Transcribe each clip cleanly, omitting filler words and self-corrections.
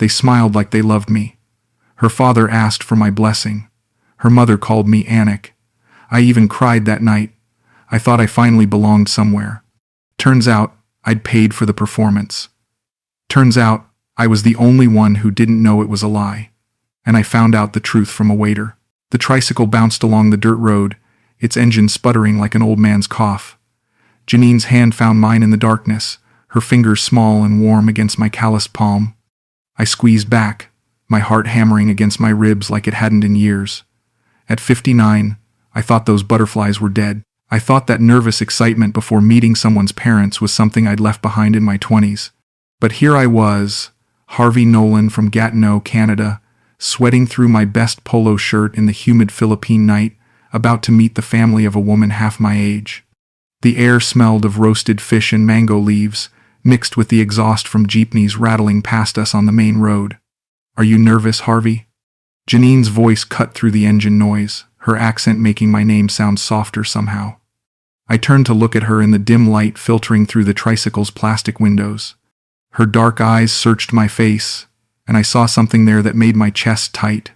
They smiled like they loved me. Her father asked for my blessing. Her mother called me Anik. I even cried that night. I thought I finally belonged somewhere. Turns out, I'd paid for the performance. Turns out, I was the only one who didn't know it was a lie. And I found out the truth from a waiter. The tricycle bounced along the dirt road, its engine sputtering like an old man's cough. Janine's hand found mine in the darkness, her fingers small and warm against my calloused palm. I squeezed back, my heart hammering against my ribs like it hadn't in years. At 59, I thought those butterflies were dead. I thought that nervous excitement before meeting someone's parents was something I'd left behind in my 20s. But here I was, Harvey Nolan from Gatineau, Canada, sweating through my best polo shirt in the humid Philippine night, about to meet the family of a woman half my age. The air smelled of roasted fish and mango leaves, mixed with the exhaust from jeepneys rattling past us on the main road. "Are you nervous, Harvey?" Janine's voice cut through the engine noise, her accent making my name sound softer somehow. I turned to look at her in the dim light filtering through the tricycle's plastic windows. Her dark eyes searched my face, and I saw something there that made my chest tight.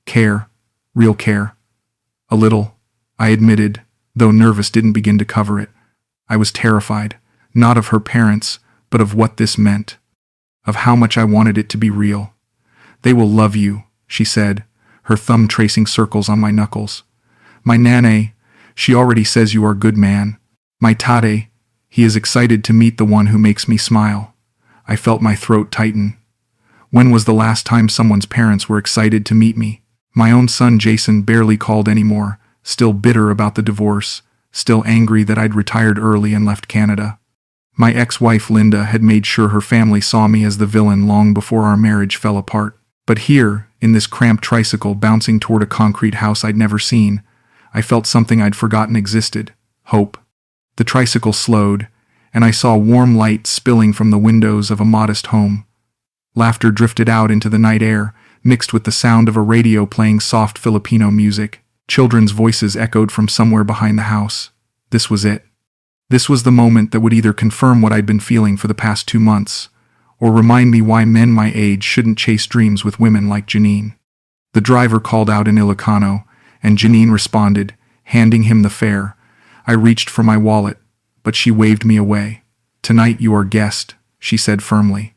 Care. Real care. "A little," I admitted, though nervous didn't begin to cover it. I was terrified, not of her parents, but of what this meant. Of how much I wanted it to be real. "They will love you," she said, her thumb tracing circles on my knuckles. "My nanay, she already says you are a good man. My tatay, he is excited to meet the one who makes me smile." I felt my throat tighten. When was the last time someone's parents were excited to meet me? My own son Jason barely called anymore, still bitter about the divorce, still angry that I'd retired early and left Canada. My ex-wife Linda had made sure her family saw me as the villain long before our marriage fell apart. But here, in this cramped tricycle bouncing toward a concrete house I'd never seen, I felt something I'd forgotten existed: hope. The tricycle slowed, and I saw warm light spilling from the windows of a modest home. Laughter drifted out into the night air, mixed with the sound of a radio playing soft Filipino music. Children's voices echoed from somewhere behind the house. This was it. This was the moment that would either confirm what I'd been feeling for the past 2 months, or remind me why men my age shouldn't chase dreams with women like Janine. The driver called out in Ilocano, and Janine responded, handing him the fare. I reached for my wallet, but she waved me away. "Tonight you are guest," she said firmly.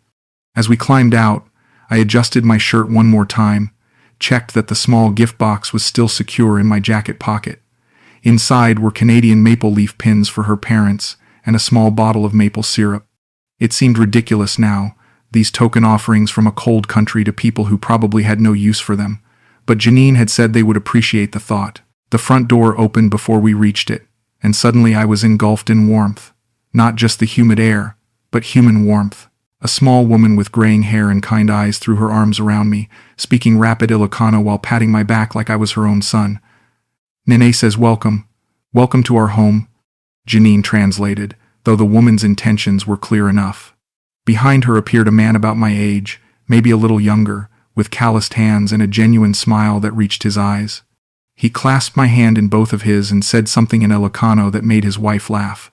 As we climbed out, I adjusted my shirt one more time, checked that the small gift box was still secure in my jacket pocket. Inside were Canadian maple leaf pins for her parents and a small bottle of maple syrup. It seemed ridiculous now, these token offerings from a cold country to people who probably had no use for them, but Janine had said they would appreciate the thought. The front door opened before we reached it, and suddenly I was engulfed in warmth. Not just the humid air, but human warmth. A small woman with graying hair and kind eyes threw her arms around me, speaking rapid Ilocano while patting my back like I was her own son. "Nanay says welcome. Welcome to our home," Janine translated, though the woman's intentions were clear enough. Behind her appeared a man about my age, maybe a little younger, with calloused hands and a genuine smile that reached his eyes. He clasped my hand in both of his and said something in Ilocano that made his wife laugh.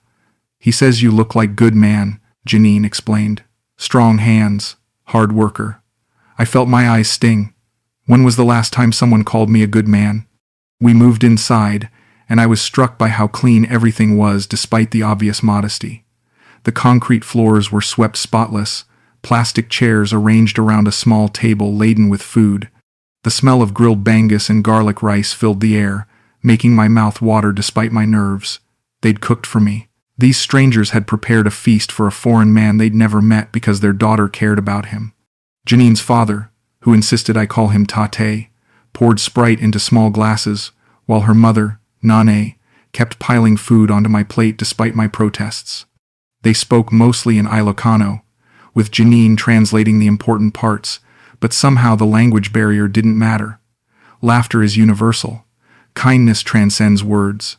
"He says you look like good man," Janine explained. "Strong hands, hard worker." I felt my eyes sting. When was the last time someone called me a good man? We moved inside, and I was struck by how clean everything was despite the obvious modesty. The concrete floors were swept spotless, plastic chairs arranged around a small table laden with food. The smell of grilled bangus and garlic rice filled the air, making my mouth water despite my nerves. They'd cooked for me. These strangers had prepared a feast for a foreign man they'd never met because their daughter cared about him. Janine's father, who insisted I call him tatay, poured Sprite into small glasses, while her mother, nanay, kept piling food onto my plate despite my protests. They spoke mostly in Ilocano, with Janine translating the important parts, but somehow the language barrier didn't matter. Laughter is universal. Kindness transcends words.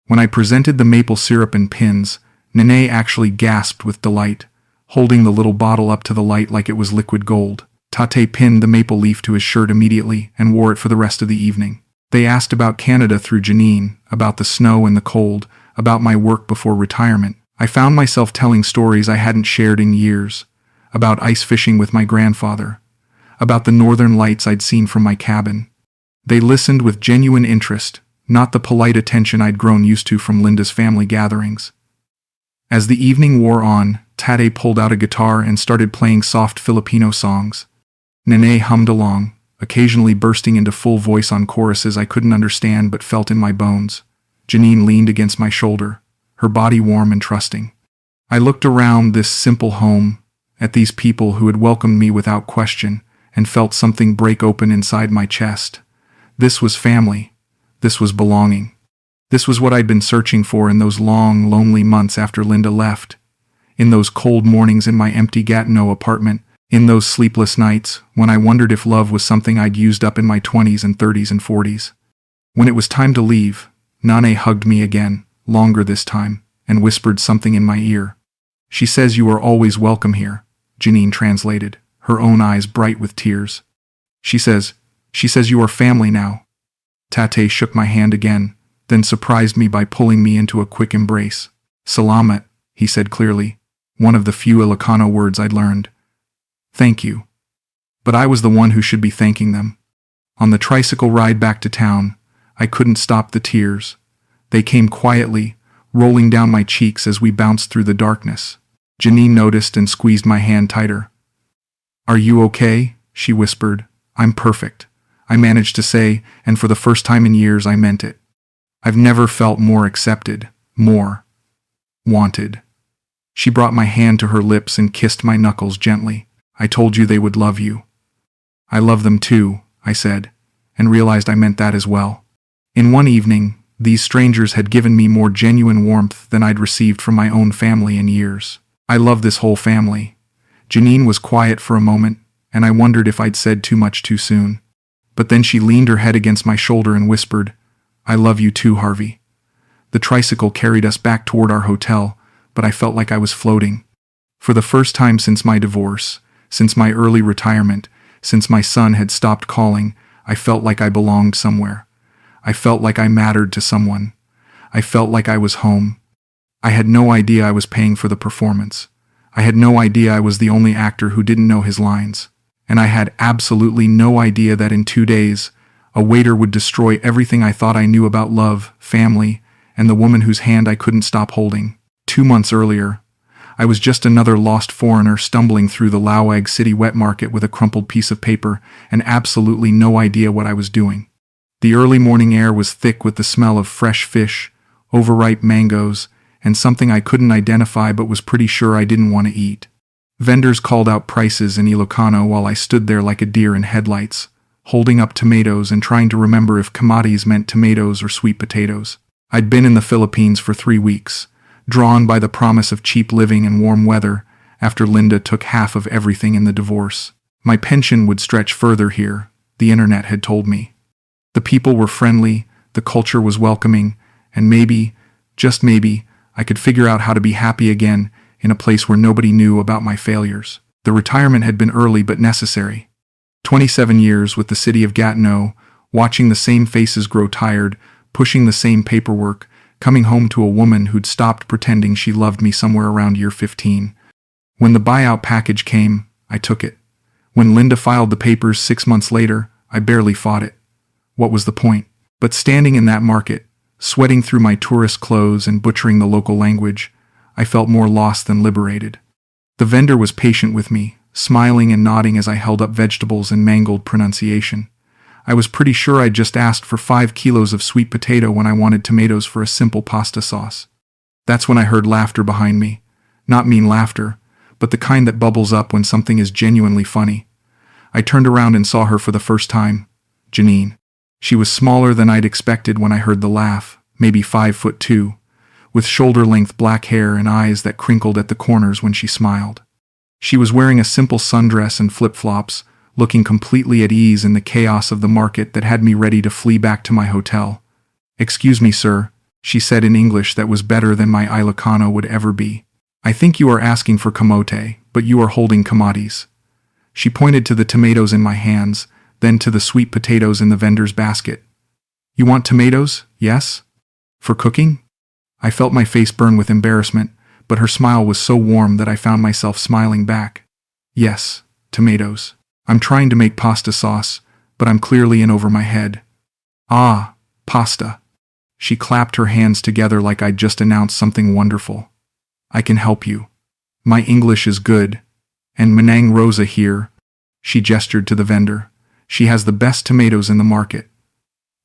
When I presented the maple syrup and pins, Nanay actually gasped with delight, holding the little bottle up to the light like it was liquid gold. Tatay pinned the maple leaf to his shirt immediately and wore it for the rest of the evening. They asked about Canada through Janine, about the snow and the cold, about my work before retirement. I found myself telling stories I hadn't shared in years, about ice fishing with my grandfather, about the northern lights I'd seen from my cabin. They listened with genuine interest, not the polite attention I'd grown used to from Linda's family gatherings. As the evening wore on, Tatay pulled out a guitar and started playing soft Filipino songs. Nanay hummed along, occasionally bursting into full voice on choruses I couldn't understand but felt in my bones. Janine leaned against my shoulder, her body warm and trusting. I looked around this simple home, at these people who had welcomed me without question, and felt something break open inside my chest. This was family. This was belonging. This was what I'd been searching for in those long, lonely months after Linda left. In those cold mornings in my empty Gatineau apartment, in those sleepless nights when I wondered if love was something I'd used up in my 20s and 30s and 40s. When it was time to leave, Nanay hugged me again, longer this time, and whispered something in my ear. She says you are always welcome here, Janine translated, her own eyes bright with tears. She says you are family now. Tatay shook my hand again, then surprised me by pulling me into a quick embrace. Salamat, he said clearly, one of the few Ilocano words I'd learned. Thank you. But I was the one who should be thanking them. On the tricycle ride back to town, I couldn't stop the tears. They came quietly, rolling down my cheeks as we bounced through the darkness. Janine noticed and squeezed my hand tighter. Are you okay? She whispered. I'm perfect, I managed to say, and for the first time in years I meant it. I've never felt more accepted, more wanted. She brought my hand to her lips and kissed my knuckles gently. I told you they would love you. I love them too, I said, and realized I meant that as well. In one evening, these strangers had given me more genuine warmth than I'd received from my own family in years. I love this whole family. Janine was quiet for a moment, and I wondered if I'd said too much too soon. But then she leaned her head against my shoulder and whispered, I love you too, Harvey. The tricycle carried us back toward our hotel, but I felt like I was floating. For the first time since my divorce, since my early retirement, since my son had stopped calling, I felt like I belonged somewhere. I felt like I mattered to someone. I felt like I was home. I had no idea I was paying for the performance. I had no idea I was the only actor who didn't know his lines. And I had absolutely no idea that in 2 days, a waiter would destroy everything I thought I knew about love, family, and the woman whose hand I couldn't stop holding. 2 months earlier, I was just another lost foreigner stumbling through the Laoag city wet market with a crumpled piece of paper and absolutely no idea what I was doing. The early morning air was thick with the smell of fresh fish, overripe mangoes, and something I couldn't identify but was pretty sure I didn't want to eat. Vendors called out prices in Ilocano while I stood there like a deer in headlights, holding up tomatoes and trying to remember if kamatis meant tomatoes or sweet potatoes. I'd been in the Philippines for 3 weeks, drawn by the promise of cheap living and warm weather after Linda took half of everything in the divorce. My pension would stretch further here, the internet had told me. The people were friendly, the culture was welcoming, and maybe, just maybe, I could figure out how to be happy again in a place where nobody knew about my failures. The retirement had been early but necessary. 27 years with the city of Gatineau, watching the same faces grow tired, pushing the same paperwork, coming home to a woman who'd stopped pretending she loved me somewhere around year 15. When the buyout package came, I took it. When Linda filed the papers 6 months later, I barely fought it. What was the point? But standing in that market, sweating through my tourist clothes and butchering the local language, I felt more lost than liberated. The vendor was patient with me, smiling and nodding as I held up vegetables in mangled pronunciation. I was pretty sure I'd just asked for 5 kilos of sweet potato when I wanted tomatoes for a simple pasta sauce. That's when I heard laughter behind me. Not mean laughter, but the kind that bubbles up when something is genuinely funny. I turned around and saw her for the first time, Janine. She was smaller than I'd expected when I heard the laugh, maybe 5'2", with shoulder-length black hair and eyes that crinkled at the corners when she smiled. She was wearing a simple sundress and flip-flops, looking completely at ease in the chaos of the market that had me ready to flee back to my hotel. "Excuse me, sir," she said in English that was better than my Ilocano would ever be. "I think you are asking for kamote, but you are holding kamatis." She pointed to the tomatoes in my hands, then to the sweet potatoes in the vendor's basket. "You want tomatoes, yes? For cooking?" I felt my face burn with embarrassment, but her smile was so warm that I found myself smiling back. "Yes, tomatoes." I'm trying to make pasta sauce, but I'm clearly in over my head. Ah, pasta. She clapped her hands together like I'd just announced something wonderful. I can help you. My English is good. And Manang Rosa here. She gestured to the vendor. She has the best tomatoes in the market.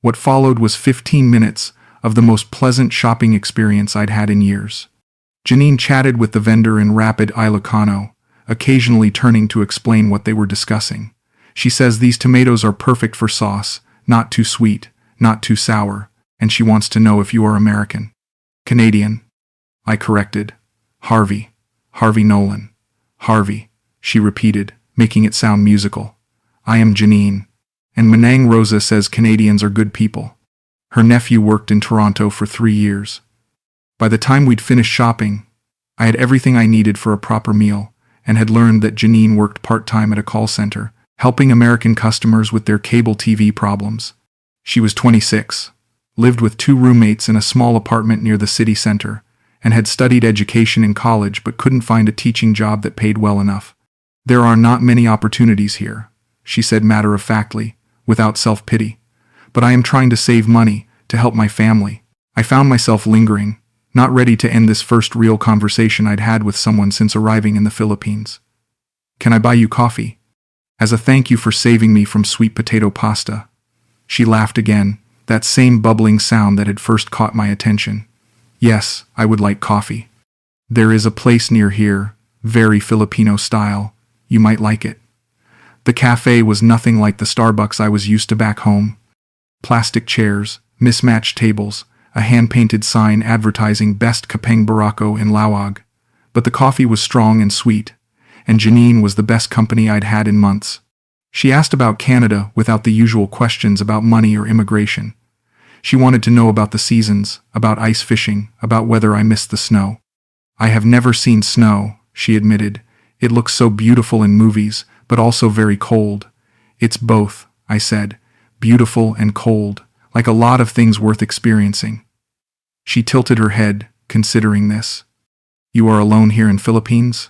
What followed was 15 minutes of the most pleasant shopping experience I'd had in years. Janine chatted with the vendor in rapid Ilocano, occasionally turning to explain what they were discussing. She says these tomatoes are perfect for sauce, not too sweet, not too sour, and she wants to know if you are American. Canadian. I corrected. Harvey Nolan. Harvey, she repeated, making it sound musical. I am Janine. And Manang Rosa says Canadians are good people. Her nephew worked in Toronto for 3 years. By the time we'd finished shopping, I had everything I needed for a proper meal, and had learned that Janine worked part-time at a call center, helping American customers with their cable TV problems. She was 26, lived with 2 roommates in a small apartment near the city center, and had studied education in college but couldn't find a teaching job that paid well enough. There are not many opportunities here, she said matter-of-factly, without self-pity. But I am trying to save money to help my family. I found myself lingering, not ready to end this first real conversation I'd had with someone since arriving in the Philippines. Can I buy you coffee? As a thank you for saving me from sweet potato pasta. She laughed again, that same bubbling sound that had first caught my attention. Yes, I would like coffee. There is a place near here, very Filipino style. You might like it. The cafe was nothing like the Starbucks I was used to back home. Plastic chairs, mismatched tables, a hand-painted sign advertising Best Kapeng Barako in Laoag. But the coffee was strong and sweet, and Janine was the best company I'd had in months. She asked about Canada without the usual questions about money or immigration. She wanted to know about the seasons, about ice fishing, about whether I missed the snow. I have never seen snow, she admitted. It looks so beautiful in movies, but also very cold. It's both, I said, beautiful and cold, like a lot of things worth experiencing. She tilted her head, considering this. You are alone here in Philippines?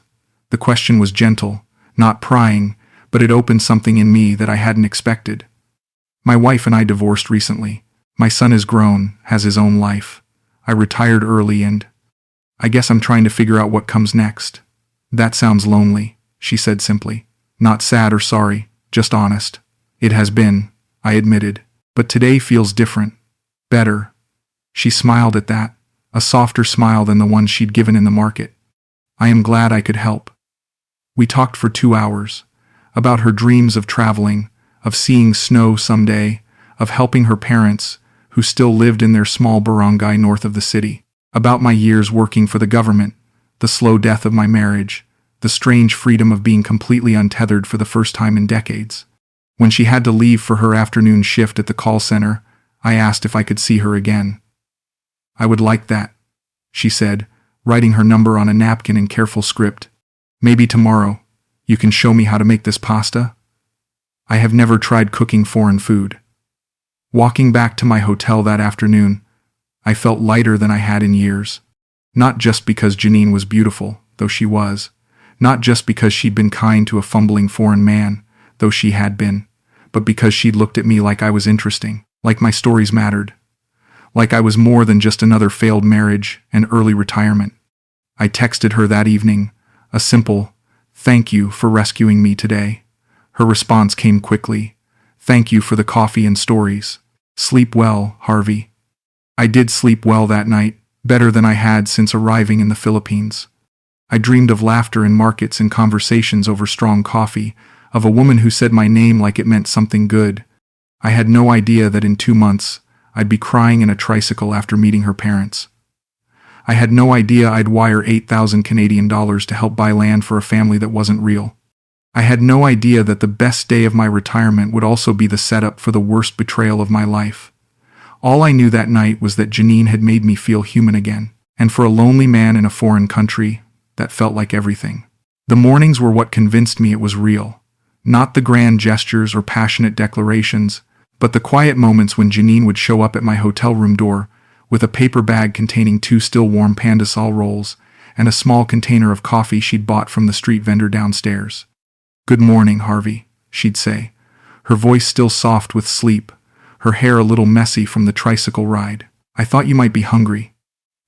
The question was gentle, not prying, but it opened something in me that I hadn't expected. My wife and I divorced recently. My son is grown, has his own life. I retired early and I guess I'm trying to figure out what comes next. That sounds lonely, she said simply. Not sad or sorry, just honest. It has been, I admitted, but today feels different. Better. She smiled at that, a softer smile than the one she'd given in the market. I am glad I could help. We talked for 2 hours, about her dreams of traveling, of seeing snow someday, of helping her parents, who still lived in their small barangay north of the city, about my years working for the government, the slow death of my marriage, the strange freedom of being completely untethered for the first time in decades. When she had to leave for her afternoon shift at the call center, I asked if I could see her again. I would like that, she said, writing her number on a napkin in careful script. Maybe tomorrow. You can show me how to make this pasta? I have never tried cooking foreign food. Walking back to my hotel that afternoon, I felt lighter than I had in years. Not just because Janine was beautiful, though she was. Not just because she'd been kind to a fumbling foreign man, though she had been. But because she'd looked at me like I was interesting, like my stories mattered. Like I was more than just another failed marriage and early retirement. I texted her that evening, a simple, "Thank you for rescuing me today." Her response came quickly. "Thank you for the coffee and stories. Sleep well, Harvey." I did sleep well that night, better than I had since arriving in the Philippines. I dreamed of laughter in markets and conversations over strong coffee, of a woman who said my name like it meant something good. I had no idea that in 2 months, I'd be crying in a tricycle after meeting her parents. I had no idea I'd wire 8,000 Canadian dollars to help buy land for a family that wasn't real. I had no idea that the best day of my retirement would also be the setup for the worst betrayal of my life. All I knew that night was that Janine had made me feel human again, and for a lonely man in a foreign country, that felt like everything. The mornings were what convinced me it was real. Not the grand gestures or passionate declarations, but the quiet moments when Janine would show up at my hotel room door with a paper bag containing 2 still warm pandesal rolls and a small container of coffee she'd bought from the street vendor downstairs. "Good morning, Harvey," she'd say, her voice still soft with sleep, her hair a little messy from the tricycle ride. I thought you might be hungry.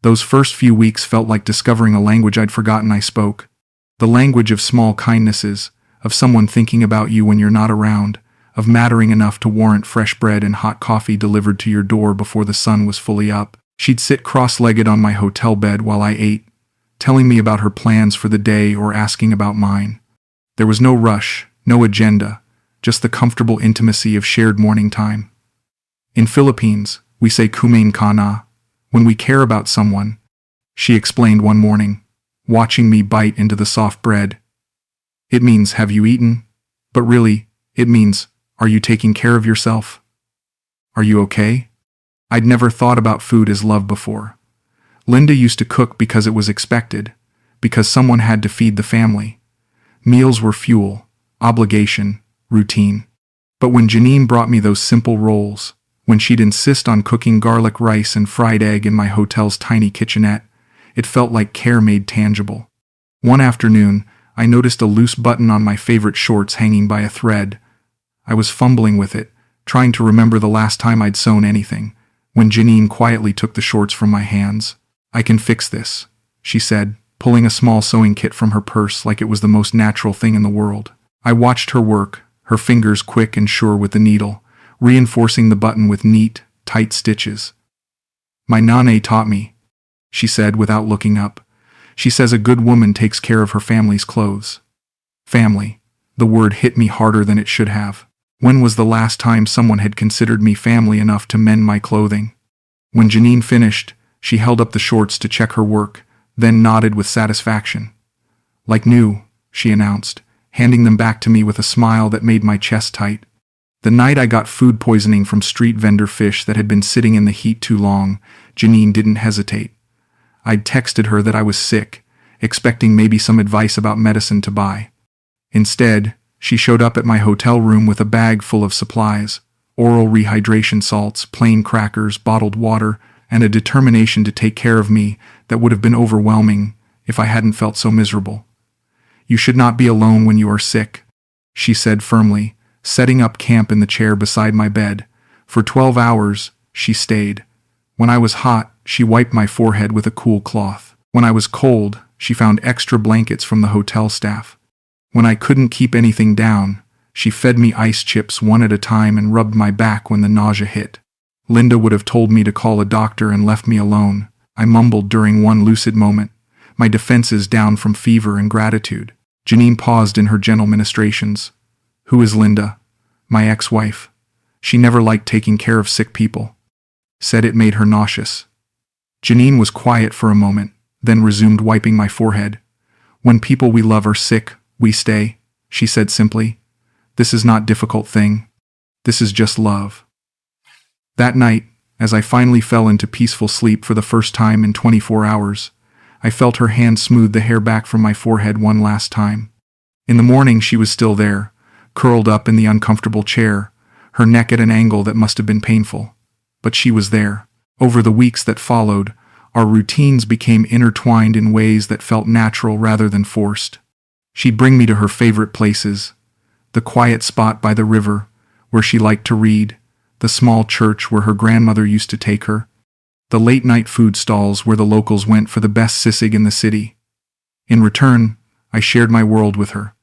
Those first few weeks felt like discovering a language I'd forgotten I spoke. The language of small kindnesses, of someone thinking about you when you're not around, of mattering enough to warrant fresh bread and hot coffee delivered to your door before the sun was fully up. She'd sit cross-legged on my hotel bed while I ate, telling me about her plans for the day or asking about mine. There was no rush, no agenda, just the comfortable intimacy of shared morning time. In Philippines, we say kumain ka na, when we care about someone, she explained one morning, watching me bite into the soft bread. It means, have you eaten? But really, it means, are you taking care of yourself? Are you okay? I'd never thought about food as love before. Linda used to cook because it was expected, because someone had to feed the family. Meals were fuel, obligation, routine. But when Janine brought me those simple rolls, when she'd insist on cooking garlic rice and fried egg in my hotel's tiny kitchenette, it felt like care made tangible. One afternoon, I noticed a loose button on my favorite shorts hanging by a thread. I was fumbling with it, trying to remember the last time I'd sewn anything, when Janine quietly took the shorts from my hands. I can fix this, she said, pulling a small sewing kit from her purse like it was the most natural thing in the world. I watched her work, her fingers quick and sure with the needle, reinforcing the button with neat, tight stitches. My nanay taught me, she said without looking up. She says a good woman takes care of her family's clothes. Family. The word hit me harder than it should have. When was the last time someone had considered me family enough to mend my clothing? When Janine finished, she held up the shorts to check her work, then nodded with satisfaction. Like new, she announced, handing them back to me with a smile that made my chest tight. The night I got food poisoning from street vendor fish that had been sitting in the heat too long, Janine didn't hesitate. I'd texted her that I was sick, expecting maybe some advice about medicine to buy. Instead, she showed up at my hotel room with a bag full of supplies, oral rehydration salts, plain crackers, bottled water, and a determination to take care of me that would have been overwhelming if I hadn't felt so miserable. You should not be alone when you are sick, she said firmly, setting up camp in the chair beside my bed. For 12 hours, she stayed. When I was hot, she wiped my forehead with a cool cloth. When I was cold, she found extra blankets from the hotel staff. When I couldn't keep anything down, she fed me ice chips one at a time and rubbed my back when the nausea hit. Linda would have told me to call a doctor and left me alone, I mumbled during one lucid moment, my defenses down from fever and gratitude. Janine paused in her gentle ministrations. Who is Linda? My ex-wife. She never liked taking care of sick people. Said it made her nauseous. Janine was quiet for a moment, then resumed wiping my forehead. When people we love are sick, we stay, she said simply. This is not a difficult thing. This is just love. That night, as I finally fell into peaceful sleep for the first time in 24 hours, I felt her hand smooth the hair back from my forehead one last time. In the morning she was still there, curled up in the uncomfortable chair, her neck at an angle that must have been painful. But she was there. Over the weeks that followed, our routines became intertwined in ways that felt natural rather than forced. She'd bring me to her favorite places, the quiet spot by the river, where she liked to read, the small church where her grandmother used to take her, the late-night food stalls where the locals went for the best sisig in the city. In return, I shared my world with her.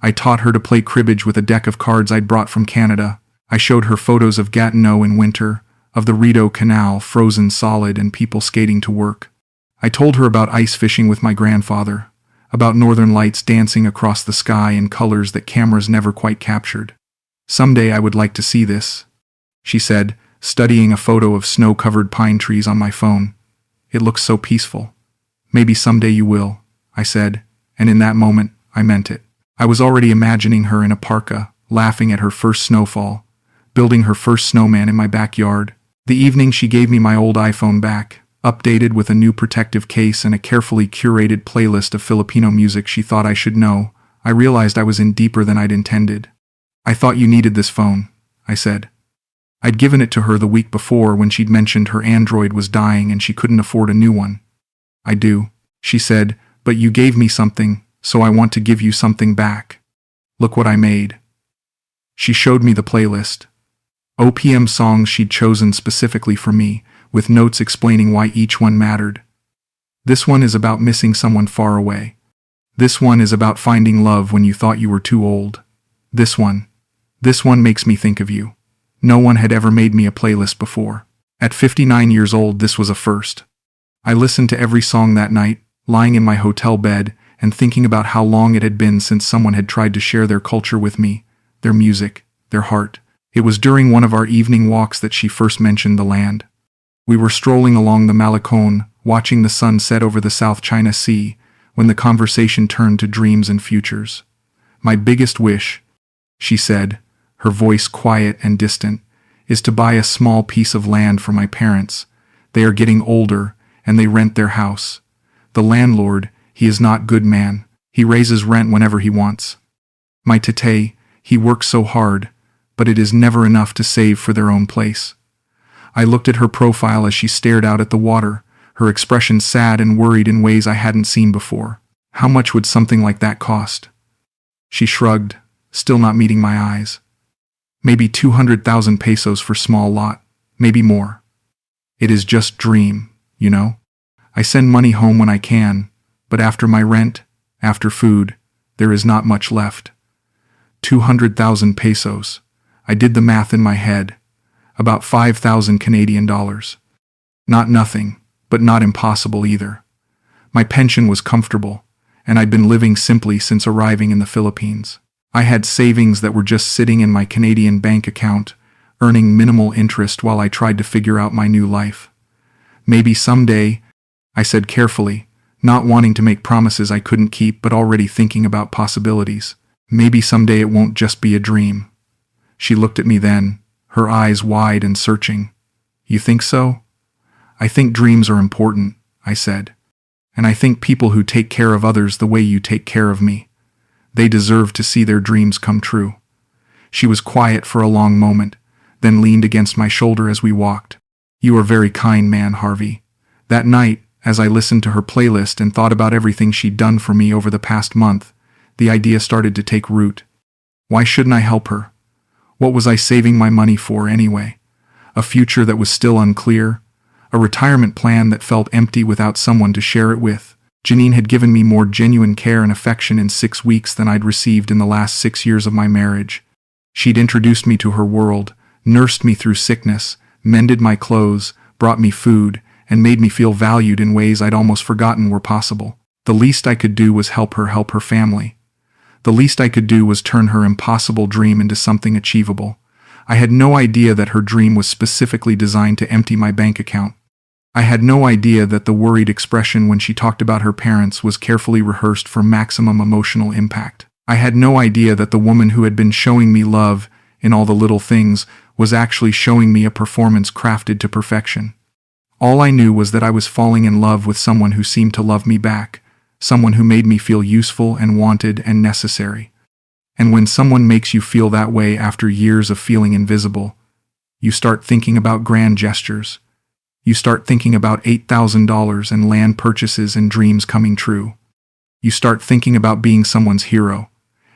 I taught her to play cribbage with a deck of cards I'd brought from Canada. I showed her photos of Gatineau in winter, of the Rideau Canal frozen solid and people skating to work. I told her about ice fishing with my grandfather, about northern lights dancing across the sky in colors that cameras never quite captured. Someday I would like to see this, she said, studying a photo of snow-covered pine trees on my phone. It looks so peaceful. Maybe someday you will, I said, and in that moment, I meant it. I was already imagining her in a parka, laughing at her first snowfall, building her first snowman in my backyard. The evening she gave me my old iPhone back, updated with a new protective case and a carefully curated playlist of Filipino music she thought I should know, I realized I was in deeper than I'd intended. I thought you needed this phone, I said. I'd given it to her the week before when she'd mentioned her Android was dying and she couldn't afford a new one. I do, she said, but you gave me something, so I want to give you something back. Look what I made. She showed me the playlist. OPM songs she'd chosen specifically for me, with notes explaining why each one mattered. This one is about missing someone far away. This one is about finding love when you thought you were too old. This one makes me think of you. No one had ever made me a playlist before. At 59 years old, this was a first. I listened to every song that night, lying in my hotel bed and thinking about how long it had been since someone had tried to share their culture with me, their music, their heart. It was during one of our evening walks that she first mentioned the land. We were strolling along the Malecon, watching the sun set over the South China Sea, when the conversation turned to dreams and futures. My biggest wish, she said, her voice quiet and distant, is to buy a small piece of land for my parents. They are getting older, and they rent their house. The landlord, he is not good man. He raises rent whenever he wants. My tatay, he works so hard, but it is never enough to save for their own place. I looked at her profile as she stared out at the water, her expression sad and worried in ways I hadn't seen before. How much would something like that cost? She shrugged, still not meeting my eyes. Maybe 200,000 pesos for small lot, maybe more. It is just dream, you know? I send money home when I can, but after my rent, after food, there is not much left. 200,000 pesos. I did the math in my head. About 5,000 Canadian dollars. Not nothing, but not impossible either. My pension was comfortable, and I'd been living simply since arriving in the Philippines. I had savings that were just sitting in my Canadian bank account, earning minimal interest while I tried to figure out my new life. Maybe someday, I said carefully, not wanting to make promises I couldn't keep but already thinking about possibilities. Maybe someday it won't just be a dream. She looked at me then, her eyes wide and searching. You think so? I think dreams are important, I said. And I think people who take care of others the way you take care of me, they deserve to see their dreams come true. She was quiet for a long moment, then leaned against my shoulder as we walked. You are very kind man, Harvey. That night, as I listened to her playlist and thought about everything she'd done for me over the past month, the idea started to take root. Why shouldn't I help her? What was I saving my money for anyway? A future that was still unclear? A retirement plan that felt empty without someone to share it with? Janine had given me more genuine care and affection in 6 weeks than I'd received in the last 6 years of my marriage. She'd introduced me to her world, nursed me through sickness, mended my clothes, brought me food, and made me feel valued in ways I'd almost forgotten were possible. The least I could do was help her family. The least I could do was turn her impossible dream into something achievable. I had no idea that her dream was specifically designed to empty my bank account. I had no idea that the worried expression when she talked about her parents was carefully rehearsed for maximum emotional impact. I had no idea that the woman who had been showing me love in all the little things was actually showing me a performance crafted to perfection. All I knew was that I was falling in love with someone who seemed to love me back, someone who made me feel useful and wanted and necessary. And when someone makes you feel that way after years of feeling invisible, you start thinking about grand gestures. You start thinking about $8,000 and land purchases and dreams coming true. You start thinking about being someone's hero,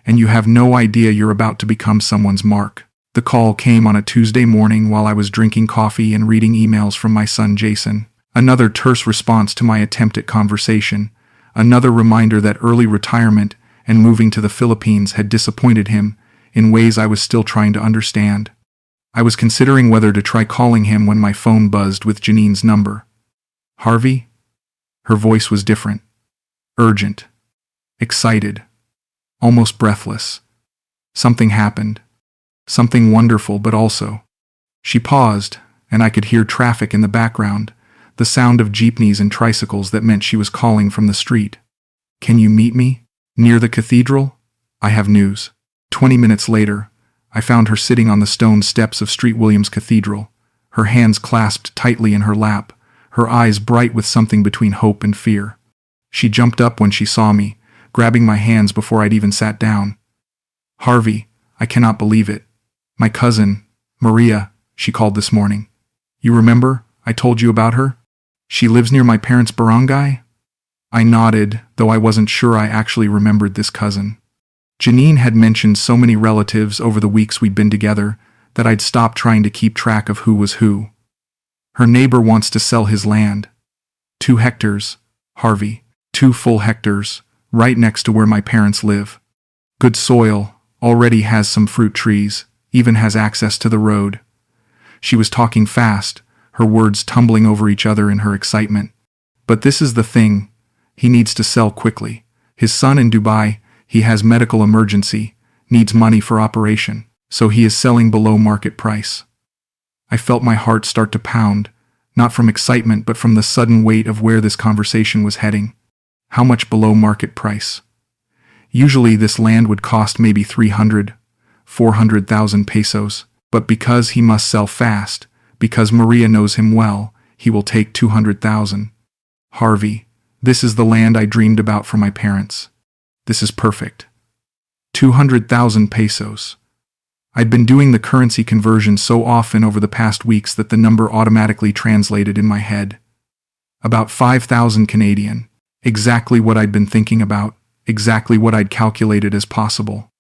and you have no idea you're about to become someone's mark. The call came on a Tuesday morning while I was drinking coffee and reading emails from my son Jason. Another terse response to my attempt at conversation, another reminder that early retirement and moving to the Philippines had disappointed him in ways I was still trying to understand. I was considering whether to try calling him when my phone buzzed with Janine's number. Harvey? Her voice was different. Urgent. Excited. Almost breathless. Something happened. Something wonderful, but also. She paused, and I could hear traffic in the background, the sound of jeepneys and tricycles that meant she was calling from the street. Can you meet me? Near the cathedral? I have news. 20 minutes later, I found her sitting on the stone steps of St. William's Cathedral, her hands clasped tightly in her lap, her eyes bright with something between hope and fear. She jumped up when she saw me, grabbing my hands before I'd even sat down. Harvey, I cannot believe it. My cousin, Maria, she called this morning. You remember, I told you about her? She lives near my parents' barangay? I nodded, though I wasn't sure I actually remembered this cousin. Janine had mentioned so many relatives over the weeks we'd been together that I'd stopped trying to keep track of who was who. Her neighbor wants to sell his land. 2 hectares, Harvey. 2 full hectares, right next to where my parents live. Good soil, already has some fruit trees, even has access to the road. She was talking fast, her words tumbling over each other in her excitement. But this is the thing, he needs to sell quickly. His son in Dubai, he has medical emergency, needs money for operation, so he is selling below market price. I felt my heart start to pound, not from excitement but from the sudden weight of where this conversation was heading. How much below market price? Usually this land would cost maybe 400,000 pesos, but because he must sell fast, because Maria knows him well, he will take 200,000. Harvey, this is the land I dreamed about for my parents. This is perfect. 200,000 pesos. I'd been doing the currency conversion so often over the past weeks that the number automatically translated in my head. About 5,000 Canadian. Exactly what I'd been thinking about, exactly what I'd calculated as possible.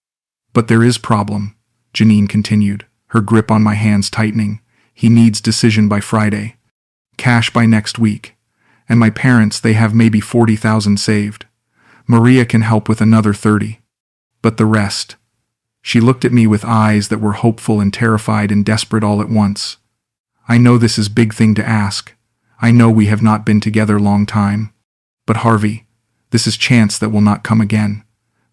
But there is problem, Janine continued, her grip on my hands tightening. He needs decision by Friday. Cash by next week. And my parents, they have maybe 40,000 saved. Maria can help with another 30. But the rest. She looked at me with eyes that were hopeful and terrified and desperate all at once. I know this is big thing to ask. I know we have not been together long time. But Harvey, this is chance that will not come again.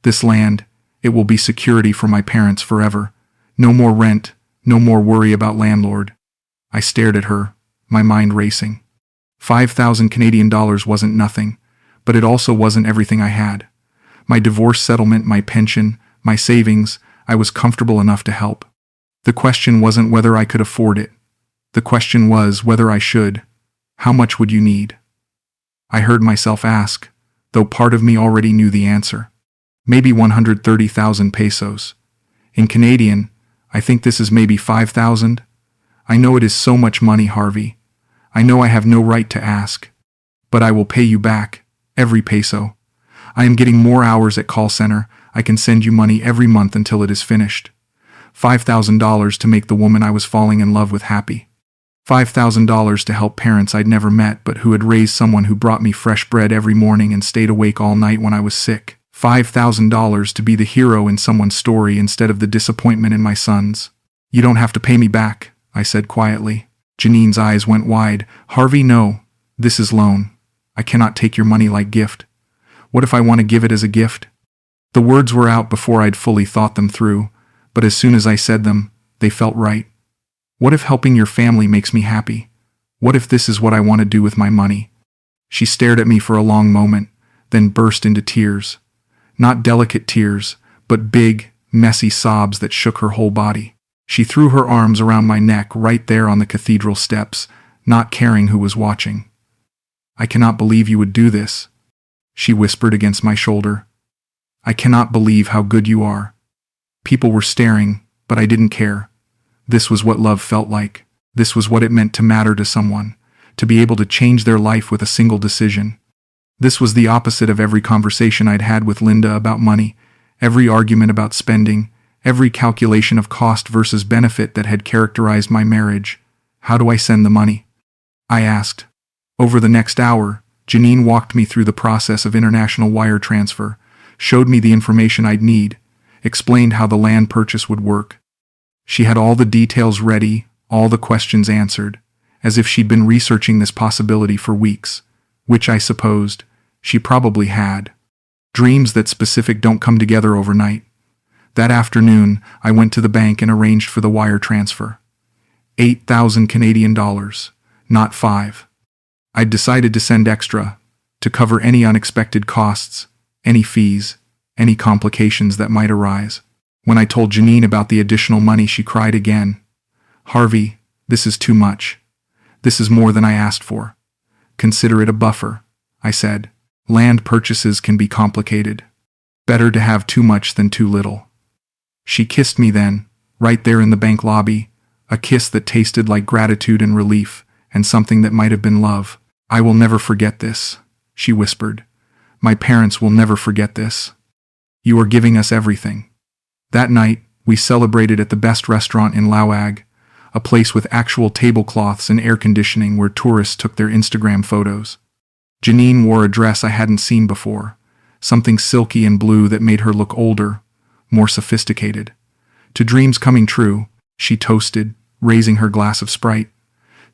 This land, it will be security for my parents forever. No more rent, no more worry about landlord. I stared at her, my mind racing. 5,000 Canadian dollars wasn't nothing, but it also wasn't everything I had. My divorce settlement, my pension, my savings, I was comfortable enough to help. The question wasn't whether I could afford it. The question was whether I should. How much would you need? I heard myself ask, though part of me already knew the answer. Maybe 130,000 pesos. In Canadian, I think this is maybe 5,000. I know it is so much money, Harvey. I know I have no right to ask. But I will pay you back, every peso. I am getting more hours at call center. I can send you money every month until it is finished. $5,000 to make the woman I was falling in love with happy. $5,000 to help parents I'd never met but who had raised someone who brought me fresh bread every morning and stayed awake all night when I was sick. $5,000 to be the hero in someone's story instead of the disappointment in my son's. You don't have to pay me back, I said quietly. Janine's eyes went wide. Harvey, no. This is loan. I cannot take your money like gift. What if I want to give it as a gift? The words were out before I'd fully thought them through, but as soon as I said them, they felt right. What if helping your family makes me happy? What if this is what I want to do with my money? She stared at me for a long moment, then burst into tears. Not delicate tears, but big, messy sobs that shook her whole body. She threw her arms around my neck right there on the cathedral steps, not caring who was watching. I cannot believe you would do this, she whispered against my shoulder. I cannot believe how good you are. People were staring, but I didn't care. This was what love felt like. This was what it meant to matter to someone, to be able to change their life with a single decision. This was the opposite of every conversation I'd had with Linda about money, every argument about spending, every calculation of cost versus benefit that had characterized my marriage. How do I send the money? I asked. Over the next hour, Janine walked me through the process of international wire transfer, showed me the information I'd need, explained how the land purchase would work. She had all the details ready, all the questions answered, as if she'd been researching this possibility for weeks, which I supposed she probably had. Dreams that specific don't come together overnight. That afternoon, I went to the bank and arranged for the wire transfer. 8,000 Canadian dollars, not 5. I'd decided to send extra, to cover any unexpected costs, any fees, any complications that might arise. When I told Janine about the additional money, she cried again. Harvey, this is too much. This is more than I asked for. Consider it a buffer, I said. Land purchases can be complicated. Better to have too much than too little. She kissed me then, right there in the bank lobby, a kiss that tasted like gratitude and relief, and something that might have been love. I will never forget this, she whispered. My parents will never forget this. You are giving us everything." That night, we celebrated at the best restaurant in Laoag, a place with actual tablecloths and air conditioning where tourists took their Instagram photos. Janine wore a dress I hadn't seen before, something silky and blue that made her look older, more sophisticated. "To dreams coming true," she toasted, raising her glass of Sprite.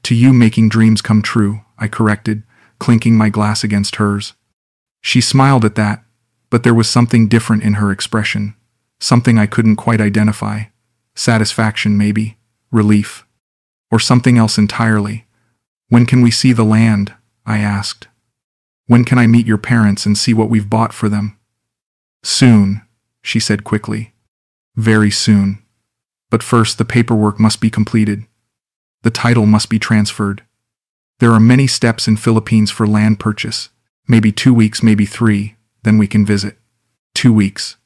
"To you making dreams come true," I corrected, clinking my glass against hers. She smiled at that, but there was something different in her expression, something I couldn't quite identify. Satisfaction, maybe, relief, or something else entirely. "When can we see the land?" I asked. "When can I meet your parents and see what we've bought for them?" "Soon," she said quickly. "Very soon. But first the paperwork must be completed. The title must be transferred. There are many steps in Philippines for land purchase. Maybe 2 weeks, maybe 3, then we can visit." 2 weeks.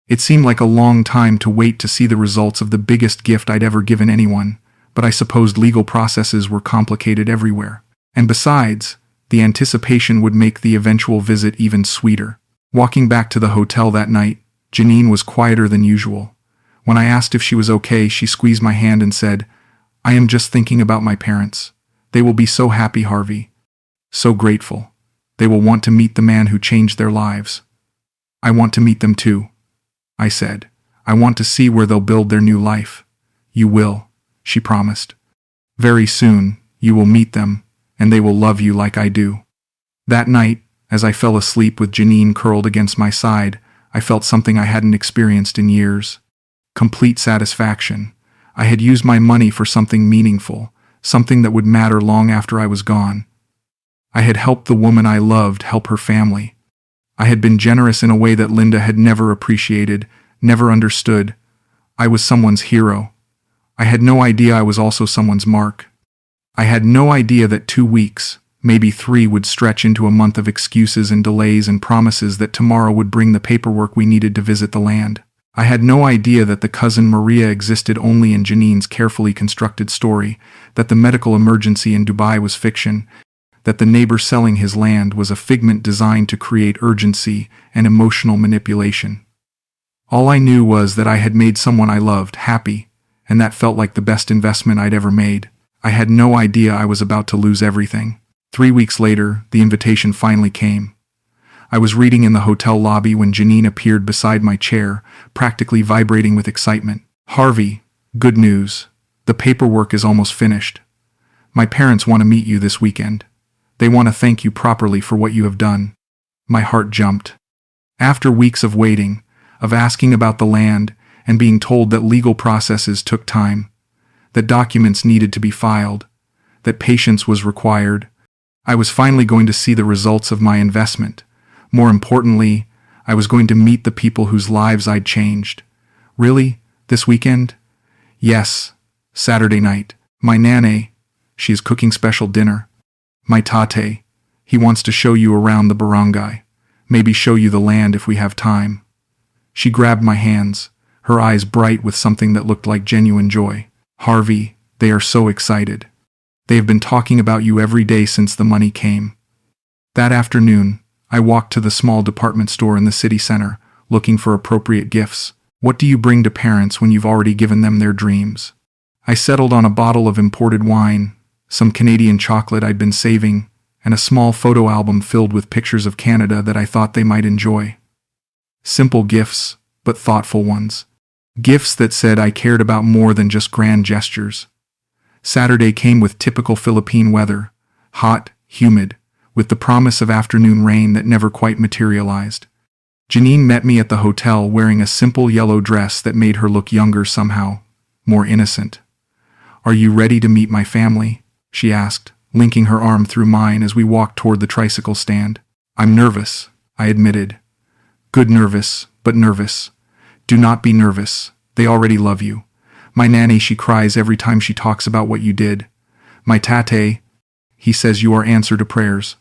It seemed like a long time to wait to see the results of the biggest gift I'd ever given anyone, but I supposed legal processes were complicated everywhere. And besides, the anticipation would make the eventual visit even sweeter. Walking back to the hotel that night, Janine was quieter than usual. When I asked if she was okay, she squeezed my hand and said, "I am just thinking about my parents. They will be so happy, Harvey. So grateful. They will want to meet the man who changed their lives." "I want to meet them too," I said. "I want to see where they'll build their new life." "You will," she promised. "Very soon, you will meet them, and they will love you like I do." That night, as I fell asleep with Janine curled against my side, I felt something I hadn't experienced in years. Complete satisfaction. I had used my money for something meaningful, something that would matter long after I was gone. I had helped the woman I loved help her family. I had been generous in a way that Linda had never appreciated, never understood. I was someone's hero. I had no idea I was also someone's mark. I had no idea that 2 weeks, maybe 3, would stretch into a month of excuses and delays and promises that tomorrow would bring the paperwork we needed to visit the land. I had no idea that the cousin Maria existed only in Janine's carefully constructed story, that the medical emergency in Dubai was fiction, that the neighbor selling his land was a figment designed to create urgency and emotional manipulation. All I knew was that I had made someone I loved happy, and that felt like the best investment I'd ever made. I had no idea I was about to lose everything. 3 weeks later, the invitation finally came. I was reading in the hotel lobby when Janine appeared beside my chair, practically vibrating with excitement. "Harvey, good news. The paperwork is almost finished. My parents want to meet you this weekend. They want to thank you properly for what you have done." My heart jumped. After weeks of waiting, of asking about the land, and being told that legal processes took time, that documents needed to be filed, that patience was required, I was finally going to see the results of my investment. More importantly, I was going to meet the people whose lives I'd changed. Really? This weekend? Yes. Saturday night. My nanay, she is cooking special dinner. My tatay, he wants to show you around the barangay. Maybe show you the land if we have time. She grabbed my hands, her eyes bright with something that looked like genuine joy. "Harvey, they are so excited. They have been talking about you every day since the money came." That afternoon, I walked to the small department store in the city center, looking for appropriate gifts. What do you bring to parents when you've already given them their dreams? I settled on a bottle of imported wine, some Canadian chocolate I'd been saving, and a small photo album filled with pictures of Canada that I thought they might enjoy. Simple gifts, but thoughtful ones. Gifts that said I cared about more than just grand gestures. Saturday came with typical Philippine weather, hot, humid, with the promise of afternoon rain that never quite materialized. Janine met me at the hotel wearing a simple yellow dress that made her look younger somehow, more innocent. "Are you ready to meet my family?" she asked, linking her arm through mine as we walked toward the tricycle stand. "I'm nervous," I admitted. "Good nervous, but nervous. Do not be nervous. They already love you. My nanny, she cries every time she talks about what you did. My tatay, he says you are answer to prayers."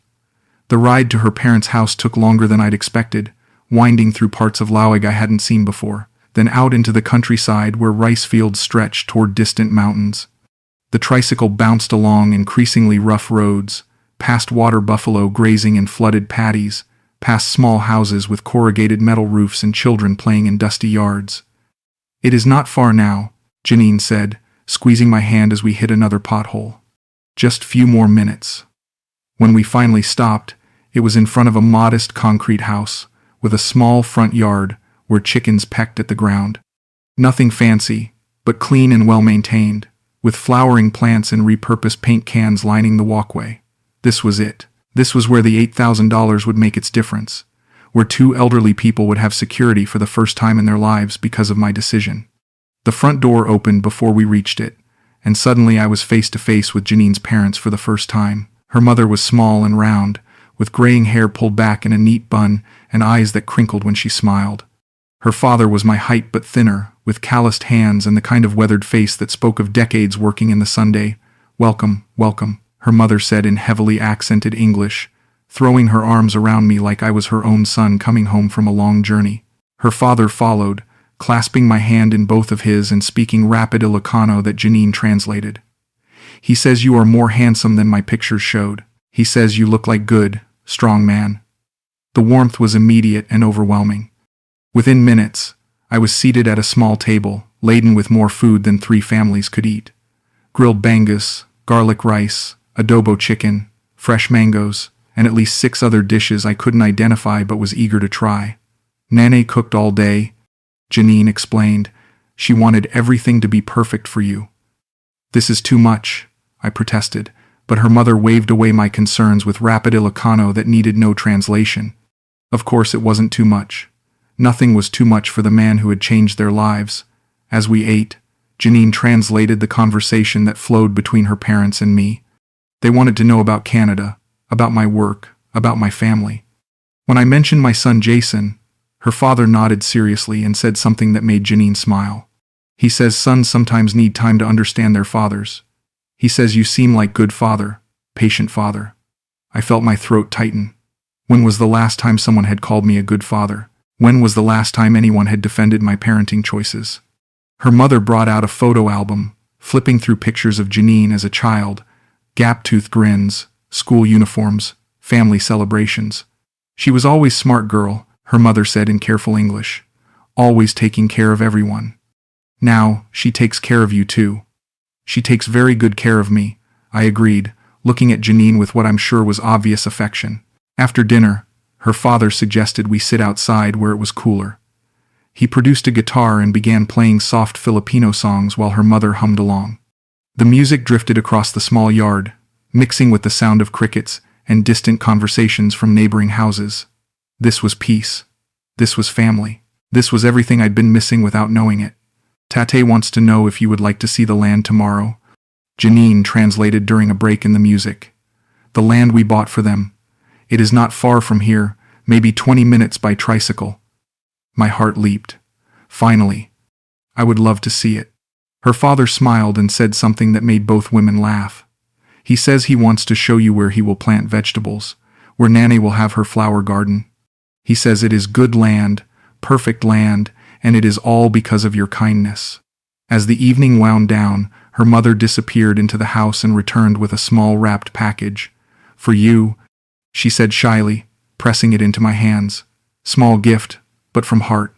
The ride to her parents' house took longer than I'd expected, winding through parts of Laoag I hadn't seen before, then out into the countryside where rice fields stretched toward distant mountains. The tricycle bounced along increasingly rough roads, past water buffalo grazing in flooded paddies, past small houses with corrugated metal roofs and children playing in dusty yards. "It is not far now," Janine said, squeezing my hand as we hit another pothole. "Just few more minutes." When we finally stopped, it was in front of a modest concrete house, with a small front yard where chickens pecked at the ground. Nothing fancy, but clean and well-maintained, with flowering plants and repurposed paint cans lining the walkway. This was it. This was where the $8,000 would make its difference, where two elderly people would have security for the first time in their lives because of my decision. The front door opened before we reached it, and suddenly I was face to face with Janine's parents for the first time. Her mother was small and round, with graying hair pulled back in a neat bun and eyes that crinkled when she smiled. Her father was my height but thinner, with calloused hands and the kind of weathered face that spoke of decades working in the Sunday. "Welcome, welcome," her mother said in heavily accented English, throwing her arms around me like I was her own son coming home from a long journey. Her father followed, clasping my hand in both of his and speaking rapid Ilocano that Janine translated. "He says you are more handsome than my pictures showed. He says you look like good, strong man." The warmth was immediate and overwhelming. Within minutes, I was seated at a small table, laden with more food than 3 families could eat. Grilled bangus, garlic rice, adobo chicken, fresh mangoes, and at least 6 other dishes I couldn't identify but was eager to try. "Nanay cooked all day," Janine explained. "She wanted everything to be perfect for you." "This is too much," I protested, but her mother waved away my concerns with rapid Ilocano that needed no translation. Of course it wasn't too much. Nothing was too much for the man who had changed their lives. As we ate, Janine translated the conversation that flowed between her parents and me. They wanted to know about Canada, about my work, about my family. When I mentioned my son Jason, her father nodded seriously and said something that made Janine smile. He says sons sometimes need time to understand their fathers. He says you seem like good father, patient father. I felt my throat tighten. When was the last time someone had called me a good father? When was the last time anyone had defended my parenting choices? Her mother brought out a photo album, flipping through pictures of Janine as a child, gap-toothed grins, school uniforms, family celebrations. "She was always smart girl," her mother said in careful English, "always taking care of everyone. Now, she takes care of you too." "She takes very good care of me," I agreed, looking at Janine with what I'm sure was obvious affection. After dinner, her father suggested we sit outside where it was cooler. He produced a guitar and began playing soft Filipino songs while her mother hummed along. The music drifted across the small yard, mixing with the sound of crickets and distant conversations from neighboring houses. This was peace. This was family. This was everything I'd been missing without knowing it. "Tatay wants to know if you would like to see the land tomorrow," Janine translated during a break in the music. "The land we bought for them. It is not far from here, maybe 20 minutes by tricycle." My heart leaped. Finally. I would love to see it. Her father smiled and said something that made both women laugh. He says he wants to show you where he will plant vegetables, where Nanay will have her flower garden. He says it is good land, perfect land, and it is all because of your kindness. As the evening wound down, her mother disappeared into the house and returned with a small wrapped package. "For you," she said shyly, pressing it into my hands. "Small gift, but from heart."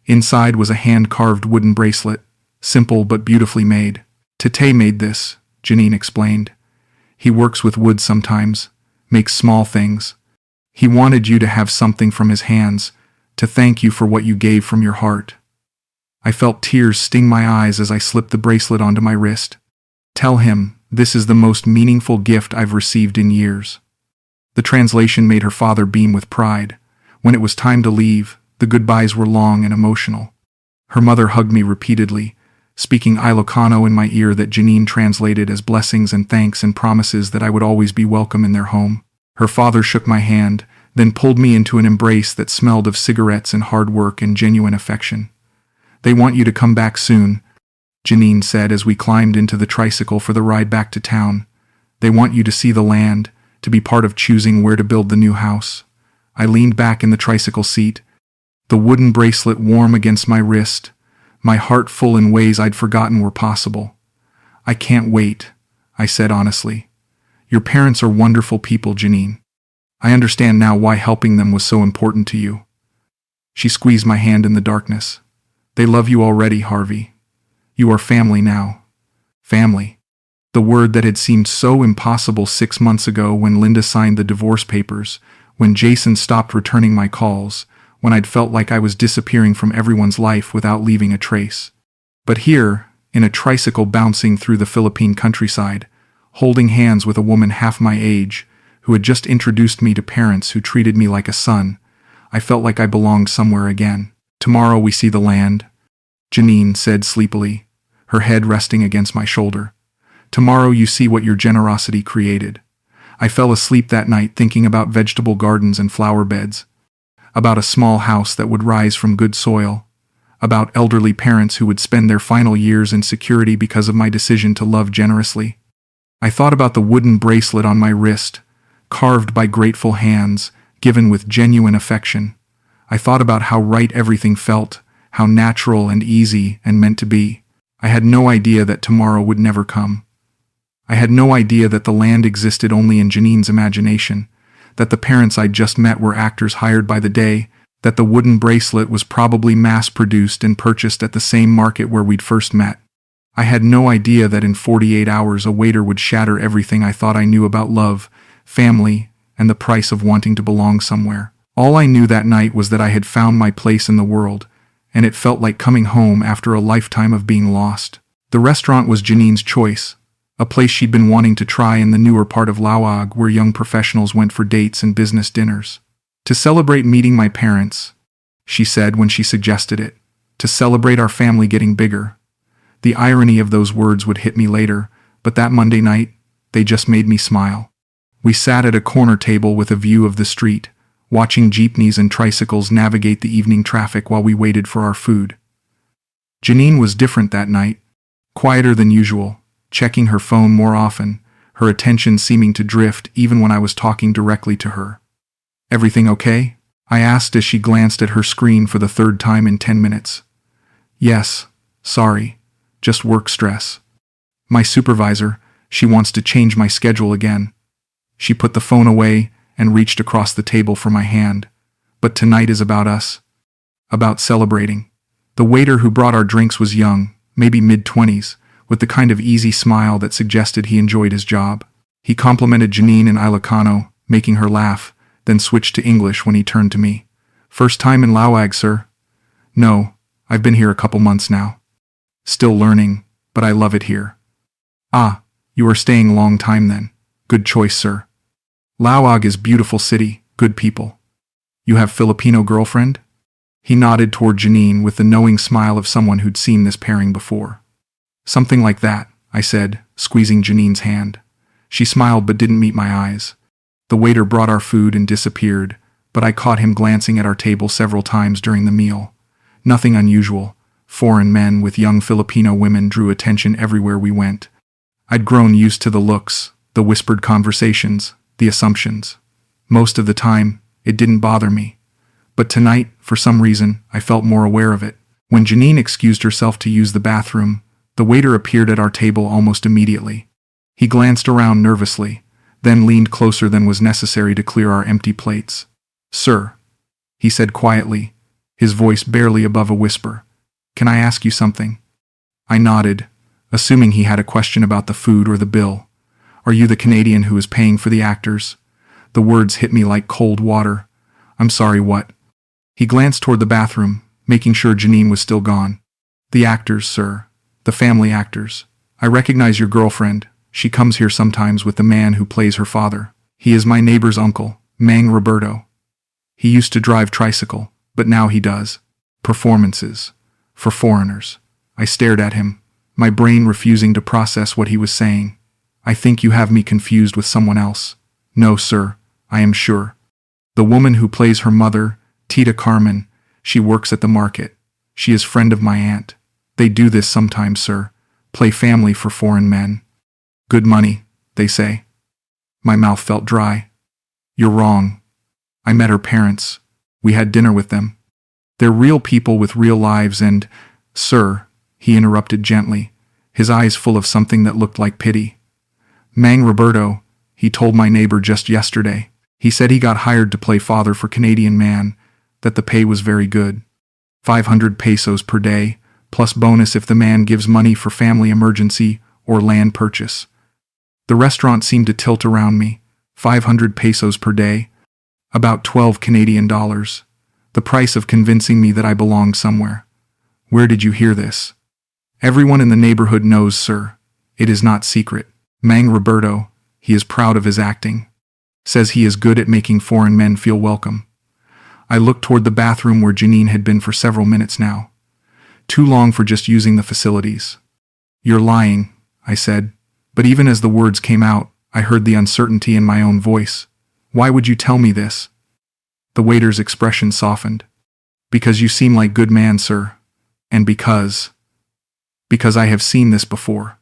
Inside was a hand-carved wooden bracelet, simple but beautifully made. "Tatay made this," Janine explained. "He works with wood sometimes, makes small things. He wanted you to have something from his hands, to thank you for what you gave from your heart." I felt tears sting my eyes as I slipped the bracelet onto my wrist. "Tell him, this is the most meaningful gift I've received in years." The translation made her father beam with pride. When it was time to leave, the goodbyes were long and emotional. Her mother hugged me repeatedly, speaking Ilocano in my ear that Janine translated as blessings and thanks and promises that I would always be welcome in their home. Her father shook my hand, then pulled me into an embrace that smelled of cigarettes and hard work and genuine affection. "They want you to come back soon," Janine said as we climbed into the tricycle for the ride back to town. "They want you to see the land, to be part of choosing where to build the new house." I leaned back in the tricycle seat, the wooden bracelet warm against my wrist, my heart full in ways I'd forgotten were possible. "I can't wait," I said honestly. "Your parents are wonderful people, Janine." I understand now why helping them was so important to you." She squeezed my hand in the darkness. "They love you already, Harvey. You are family now." Family. The word that had seemed so impossible 6 months ago when Linda signed the divorce papers, when Jason stopped returning my calls, when I'd felt like I was disappearing from everyone's life without leaving a trace. But here, in a tricycle bouncing through the Philippine countryside, holding hands with a woman half my age, who had just introduced me to parents who treated me like a son, I felt like I belonged somewhere again. "Tomorrow we see the land," Janine said sleepily, her head resting against my shoulder. "Tomorrow you see what your generosity created." I fell asleep that night thinking about vegetable gardens and flower beds, about a small house that would rise from good soil, about elderly parents who would spend their final years in security because of my decision to love generously. I thought about the wooden bracelet on my wrist, carved by grateful hands, given with genuine affection. I thought about how right everything felt, how natural and easy and meant to be. I had no idea that tomorrow would never come. I had no idea that the land existed only in Janine's imagination, that the parents I'd just met were actors hired by the day, that the wooden bracelet was probably mass-produced and purchased at the same market where we'd first met. I had no idea that in 48 hours a waiter would shatter everything I thought I knew about love, family, and the price of wanting to belong somewhere. All I knew that night was that I had found my place in the world, and it felt like coming home after a lifetime of being lost. The restaurant was Janine's choice, a place she'd been wanting to try in the newer part of Laoag where young professionals went for dates and business dinners. "To celebrate meeting my parents," she said when she suggested it. "To celebrate our family getting bigger." The irony of those words would hit me later, but that Monday night, they just made me smile. We sat at a corner table with a view of the street, watching jeepneys and tricycles navigate the evening traffic while we waited for our food. Janine was different that night, quieter than usual, checking her phone more often, her attention seeming to drift even when I was talking directly to her. "Everything okay?" I asked as she glanced at her screen for the third time in 10 minutes. "Yes, sorry, just work stress. My supervisor, she wants to change my schedule again." She put the phone away and reached across the table for my hand. "But tonight is about us. About celebrating." The waiter who brought our drinks was young, maybe mid-20s, with the kind of easy smile that suggested he enjoyed his job. He complimented Janine in Ilocano, making her laugh, then switched to English when he turned to me. "First time in Laoag, sir?" "No, I've been here a couple months now. Still learning, but I love it here." "Ah, you are staying a long time then. Good choice, sir. Laoag is beautiful city, good people. You have Filipino girlfriend?" He nodded toward Janine with the knowing smile of someone who'd seen this pairing before. "Something like that," I said, squeezing Janine's hand. She smiled but didn't meet my eyes. The waiter brought our food and disappeared, but I caught him glancing at our table several times during the meal. Nothing unusual. Foreign men with young Filipino women drew attention everywhere we went. I'd grown used to the looks, the whispered conversations, the assumptions. Most of the time, it didn't bother me. But tonight, for some reason, I felt more aware of it. When Janine excused herself to use the bathroom, the waiter appeared at our table almost immediately. He glanced around nervously, then leaned closer than was necessary to clear our empty plates. "Sir," he said quietly, his voice barely above a whisper, "can I ask you something?" I nodded, assuming he had a question about the food or the bill. "Are you the Canadian who is paying for the actors?" The words hit me like cold water. "I'm sorry, what?" He glanced toward the bathroom, making sure Janine was still gone. "The actors, sir. The family actors. I recognize your girlfriend. She comes here sometimes with the man who plays her father. He is my neighbor's uncle, Mang Roberto. He used to drive tricycle, but now he does performances for foreigners." I stared at him, my brain refusing to process what he was saying. "I think you have me confused with someone else." "No, sir, I am sure. The woman who plays her mother, Tita Carmen, she works at the market. She is friend of my aunt. They do this sometimes, sir. Play family for foreign men. Good money, they say." My mouth felt dry. "You're wrong. I met her parents. We had dinner with them. They're real people with real lives and—" "Sir," he interrupted gently, his eyes full of something that looked like pity. "Mang Roberto, he told my neighbor just yesterday. He said he got hired to play father for Canadian man, that the pay was very good. 500 pesos per day, plus bonus if the man gives money for family emergency or land purchase. The restaurant seemed to tilt around me. 500 pesos per day, about 12 Canadian dollars. The price of convincing me that I belonged somewhere. Where did you hear this? Everyone in the neighborhood knows, sir. It is not secret. Mang Roberto, he is proud of his acting. Says he is good at making foreign men feel welcome. I looked toward the bathroom where Janine had been for several minutes now. Too long for just using the facilities. You're lying, I said, but even as the words came out, I heard the uncertainty in my own voice. Why would you tell me this? The waiter's expression softened. Because you seem like good man, sir. And because I have seen this before.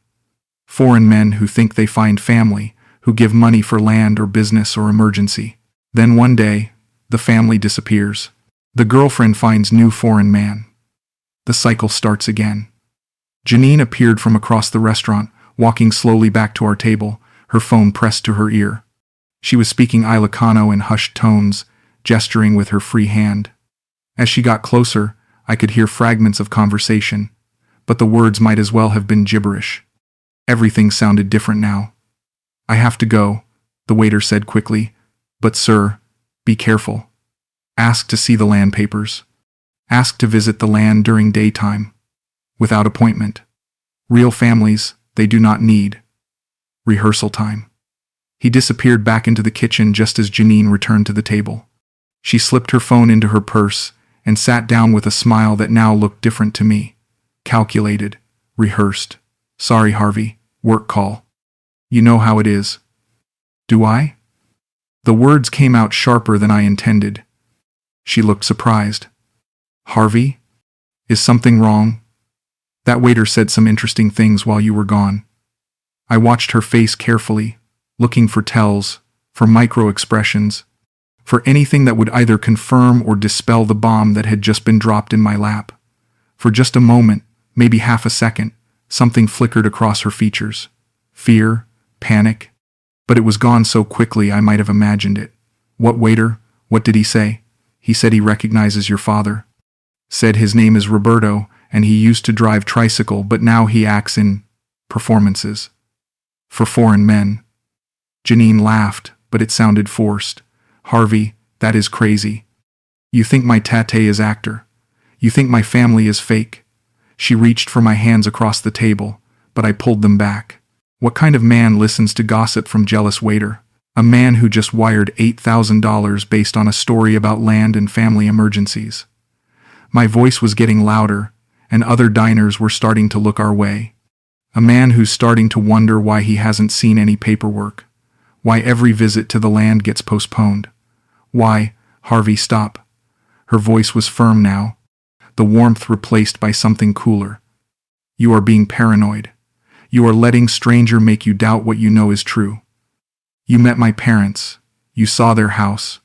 Foreign men who think they find family, who give money for land or business or emergency. Then one day, the family disappears. The girlfriend finds new foreign man. The cycle starts again. Janine appeared from across the restaurant, walking slowly back to our table, her phone pressed to her ear. She was speaking Ilocano in hushed tones, gesturing with her free hand. As she got closer, I could hear fragments of conversation, but the words might as well have been gibberish. Everything sounded different now. I have to go, the waiter said quickly. But sir, be careful. Ask to see the land papers. Ask to visit the land during daytime. Without appointment. Real families, they do not need rehearsal time. He disappeared back into the kitchen just as Janine returned to the table. She slipped her phone into her purse and sat down with a smile that now looked different to me. Calculated. Rehearsed. Sorry, Harvey. Work call. You know how it is. Do I? The words came out sharper than I intended. She looked surprised. Harvey? Is something wrong? That waiter said some interesting things while you were gone. I watched her face carefully, looking for tells, for micro-expressions, for anything that would either confirm or dispel the bomb that had just been dropped in my lap. For just a moment, maybe half a second, something flickered across her features. Fear, panic. But it was gone so quickly I might have imagined it. What waiter? What did he say? He said he recognizes your father. Said his name is Roberto, and he used to drive tricycle, but now he acts in performances. For foreign men. Janine laughed, but it sounded forced. Harvey, that is crazy. You think my tatay is actor. You think my family is fake. She reached for my hands across the table, but I pulled them back. What kind of man listens to gossip from jealous waiter? A man who just wired $8,000 based on a story about land and family emergencies. My voice was getting louder, and other diners were starting to look our way. A man who's starting to wonder why he hasn't seen any paperwork. Why every visit to the land gets postponed. Why, Harvey, stop. Her voice was firm now, the warmth replaced by something cooler. You are being paranoid. You are letting stranger make you doubt what you know is true. You met my parents. You saw their house.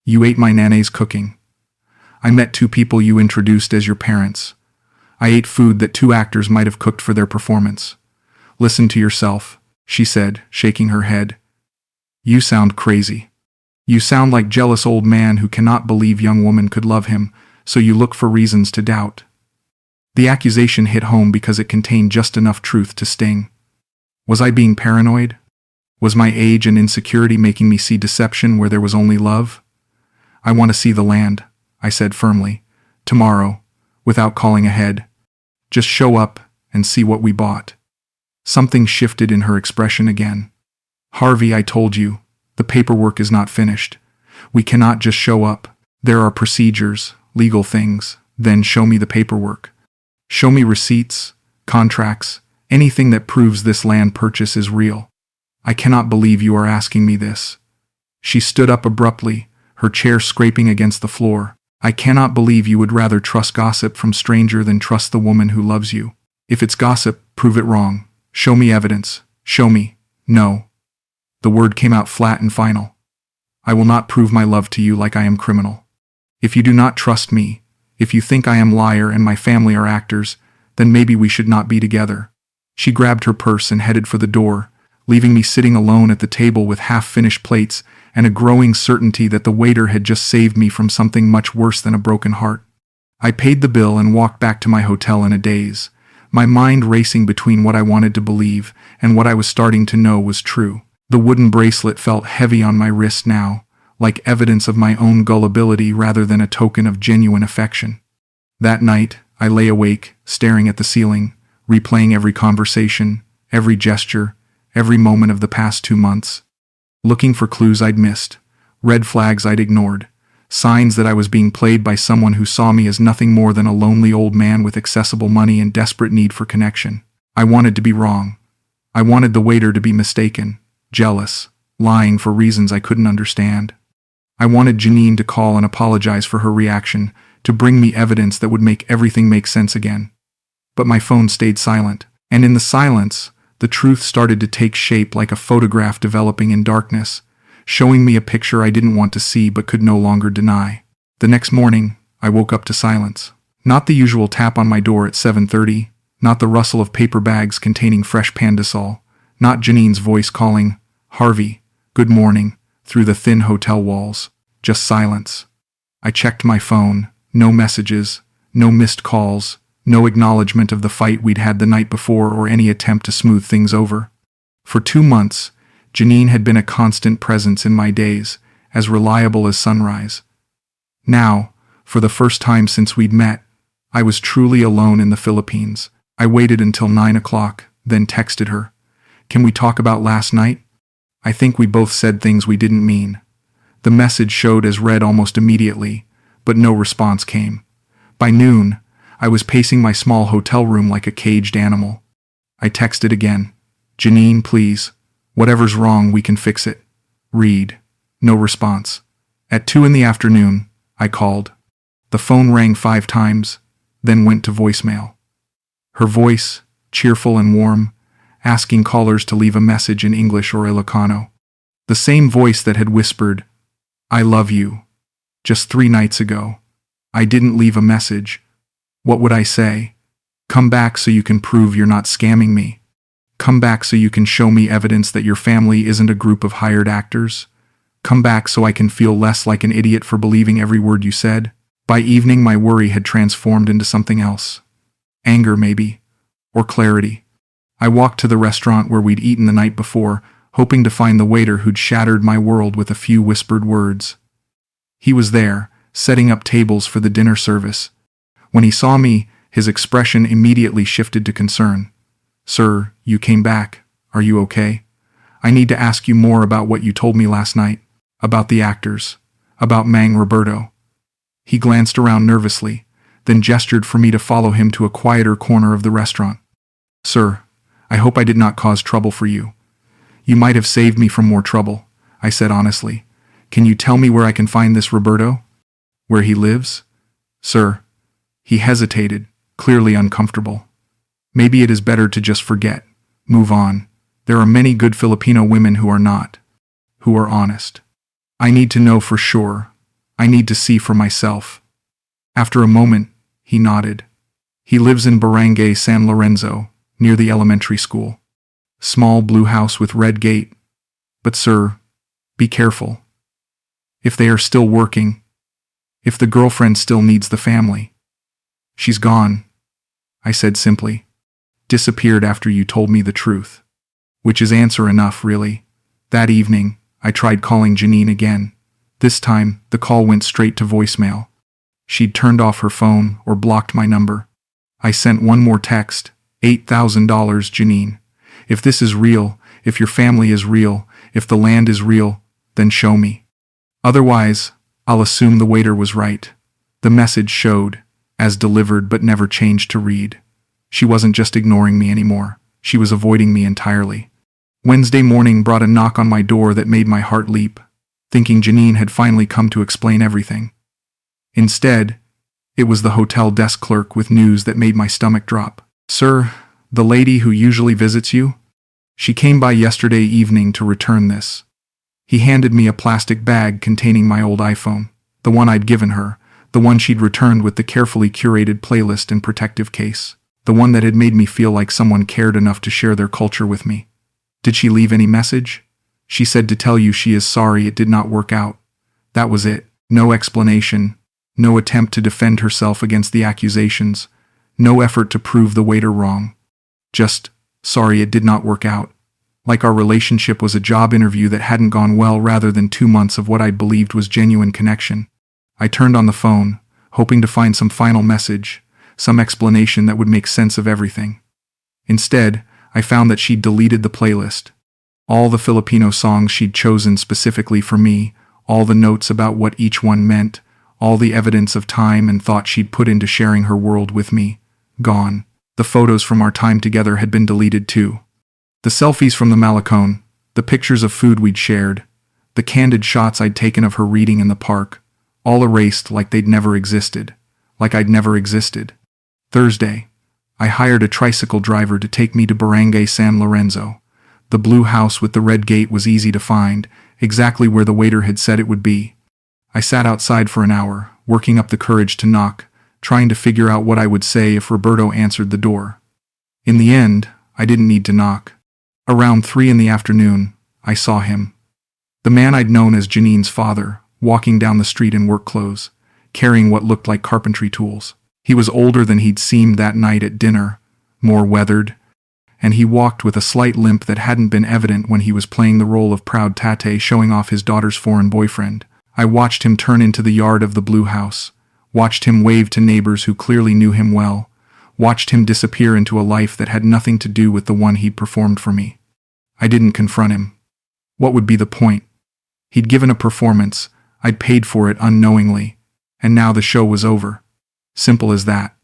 You ate my nanay's cooking. I met two people you introduced as your parents. I ate food that two actors might have cooked for their performance. Listen to yourself, she said, shaking her head. You sound crazy. You sound like jealous old man who cannot believe young woman could love him, so you look for reasons to doubt. The accusation hit home because it contained just enough truth to sting. Was I being paranoid? Was my age and insecurity making me see deception where there was only love? I want to see the land, I said firmly. Tomorrow, without calling ahead. Just show up and see what we bought. Something shifted in her expression again. Harvey, I told you, the paperwork is not finished. We cannot just show up. There are procedures, legal things. Then show me the paperwork. Show me receipts, contracts, anything that proves this land purchase is real. I cannot believe you are asking me this. She stood up abruptly, her chair scraping against the floor. I cannot believe you would rather trust gossip from stranger than trust the woman who loves you. If it's gossip, prove it wrong. Show me evidence. Show me. No. The word came out flat and final. I will not prove my love to you like I am criminal. If you do not trust me, if you think I am liar and my family are actors, then maybe we should not be together. She grabbed her purse and headed for the door, leaving me sitting alone at the table with half-finished plates and a growing certainty that the waiter had just saved me from something much worse than a broken heart. I paid the bill and walked back to my hotel in a daze, my mind racing between what I wanted to believe and what I was starting to know was true. The wooden bracelet felt heavy on my wrist now, like evidence of my own gullibility rather than a token of genuine affection. That night, I lay awake, staring at the ceiling, replaying every conversation, every gesture, every moment of the past 2 months, looking for clues I'd missed, red flags I'd ignored, signs that I was being played by someone who saw me as nothing more than a lonely old man with accessible money and desperate need for connection. I wanted to be wrong. I wanted the waiter to be mistaken, jealous, lying for reasons I couldn't understand. I wanted Janine to call and apologize for her reaction, to bring me evidence that would make everything make sense again. But my phone stayed silent, and in the silence, the truth started to take shape like a photograph developing in darkness, showing me a picture I didn't want to see but could no longer deny. The next morning, I woke up to silence. Not the usual tap on my door at 7:30, not the rustle of paper bags containing fresh Pandasol, not Janine's voice calling, "Harvey, good morning," through the thin hotel walls. Just silence. I checked my phone. No messages, no missed calls, no acknowledgement of the fight we'd had the night before or any attempt to smooth things over. For 2 months, Janine had been a constant presence in my days, as reliable as sunrise. Now, for the first time since we'd met, I was truly alone in the Philippines. I waited until 9 o'clock, then texted her. "Can we talk about last night?" I think we both said things we didn't mean. The message showed as read almost immediately, but no response came. By noon, I was pacing my small hotel room like a caged animal. I texted again. "Janine, please. Whatever's wrong, we can fix it. Read." No response. At 2 in the afternoon, I called. The phone rang 5 times, then went to voicemail. Her voice, cheerful and warm, asking callers to leave a message in English or Ilocano. The same voice that had whispered, "I love you," just 3 nights ago. I didn't leave a message. What would I say? "Come back so you can prove you're not scamming me. Come back so you can show me evidence that your family isn't a group of hired actors. Come back so I can feel less like an idiot for believing every word you said." By evening, my worry had transformed into something else. Anger, maybe. Or clarity. I walked to the restaurant where we'd eaten the night before, hoping to find the waiter who'd shattered my world with a few whispered words. He was there, setting up tables for the dinner service. When he saw me, his expression immediately shifted to concern. "Sir, you came back. Are you okay? I need to ask you more about what you told me last night. About the actors. About Mang Roberto." He glanced around nervously, then gestured for me to follow him to a quieter corner of the restaurant. "Sir, I hope I did not cause trouble for you." "You might have saved me from more trouble," I said honestly. "Can you tell me where I can find this Roberto? Where he lives?" "Sir." He hesitated, clearly uncomfortable. "Maybe it is better to just forget. Move on. There are many good Filipino women who are not. Who are honest. I need to know for sure. I need to see for myself." After a moment, he nodded. "He lives in Barangay San Lorenzo, near the elementary school. Small blue house with red gate. But sir, be careful. If they are still working. If the girlfriend still needs the family." "She's gone," I said simply. "Disappeared after you told me the truth." Which is answer enough, really. That evening, I tried calling Janine again. This time, the call went straight to voicemail. She'd turned off her phone or blocked my number. I sent one more text. $8,000, Janine. If this is real, if your family is real, if the land is real, then show me. Otherwise, I'll assume the waiter was right. The message showed, as delivered but never changed to read. She wasn't just ignoring me anymore. She was avoiding me entirely. Wednesday morning brought a knock on my door that made my heart leap, thinking Janine had finally come to explain everything. Instead, it was the hotel desk clerk with news that made my stomach drop. "Sir, the lady who usually visits you? She came by yesterday evening to return this." He handed me a plastic bag containing my old iPhone, the one I'd given her, the one she'd returned with the carefully curated playlist and protective case, the one that had made me feel like someone cared enough to share their culture with me. Did she leave any message? She said to tell you she is sorry it did not work out. That was it. No explanation. No attempt to defend herself against the accusations. No effort to prove the waiter wrong. Just, sorry it did not work out. Like our relationship was a job interview that hadn't gone well rather than 2 months of what I believed was genuine connection. I turned on the phone, hoping to find some final message, some explanation that would make sense of everything. Instead, I found that she'd deleted the playlist. All the Filipino songs she'd chosen specifically for me, all the notes about what each one meant, all the evidence of time and thought she'd put into sharing her world with me, gone. The photos from our time together had been deleted too. The selfies from the Malecon, the pictures of food we'd shared, the candid shots I'd taken of her reading in the park, all erased like they'd never existed, like I'd never existed. Thursday, I hired a tricycle driver to take me to Barangay San Lorenzo. The blue house with the red gate was easy to find, exactly where the waiter had said it would be. I sat outside for an hour, working up the courage to knock, trying to figure out what I would say if Roberto answered the door. In the end, I didn't need to knock. Around 3 in the afternoon, I saw him. The man I'd known as Janine's father, walking down the street in work clothes, carrying what looked like carpentry tools. He was older than he'd seemed that night at dinner, more weathered, and he walked with a slight limp that hadn't been evident when he was playing the role of proud tatay showing off his daughter's foreign boyfriend. I watched him turn into the yard of the blue house, watched him wave to neighbors who clearly knew him well, watched him disappear into a life that had nothing to do with the one he'd performed for me. I didn't confront him. What would be the point? He'd given a performance, I'd paid for it unknowingly, and now the show was over. Simple as that.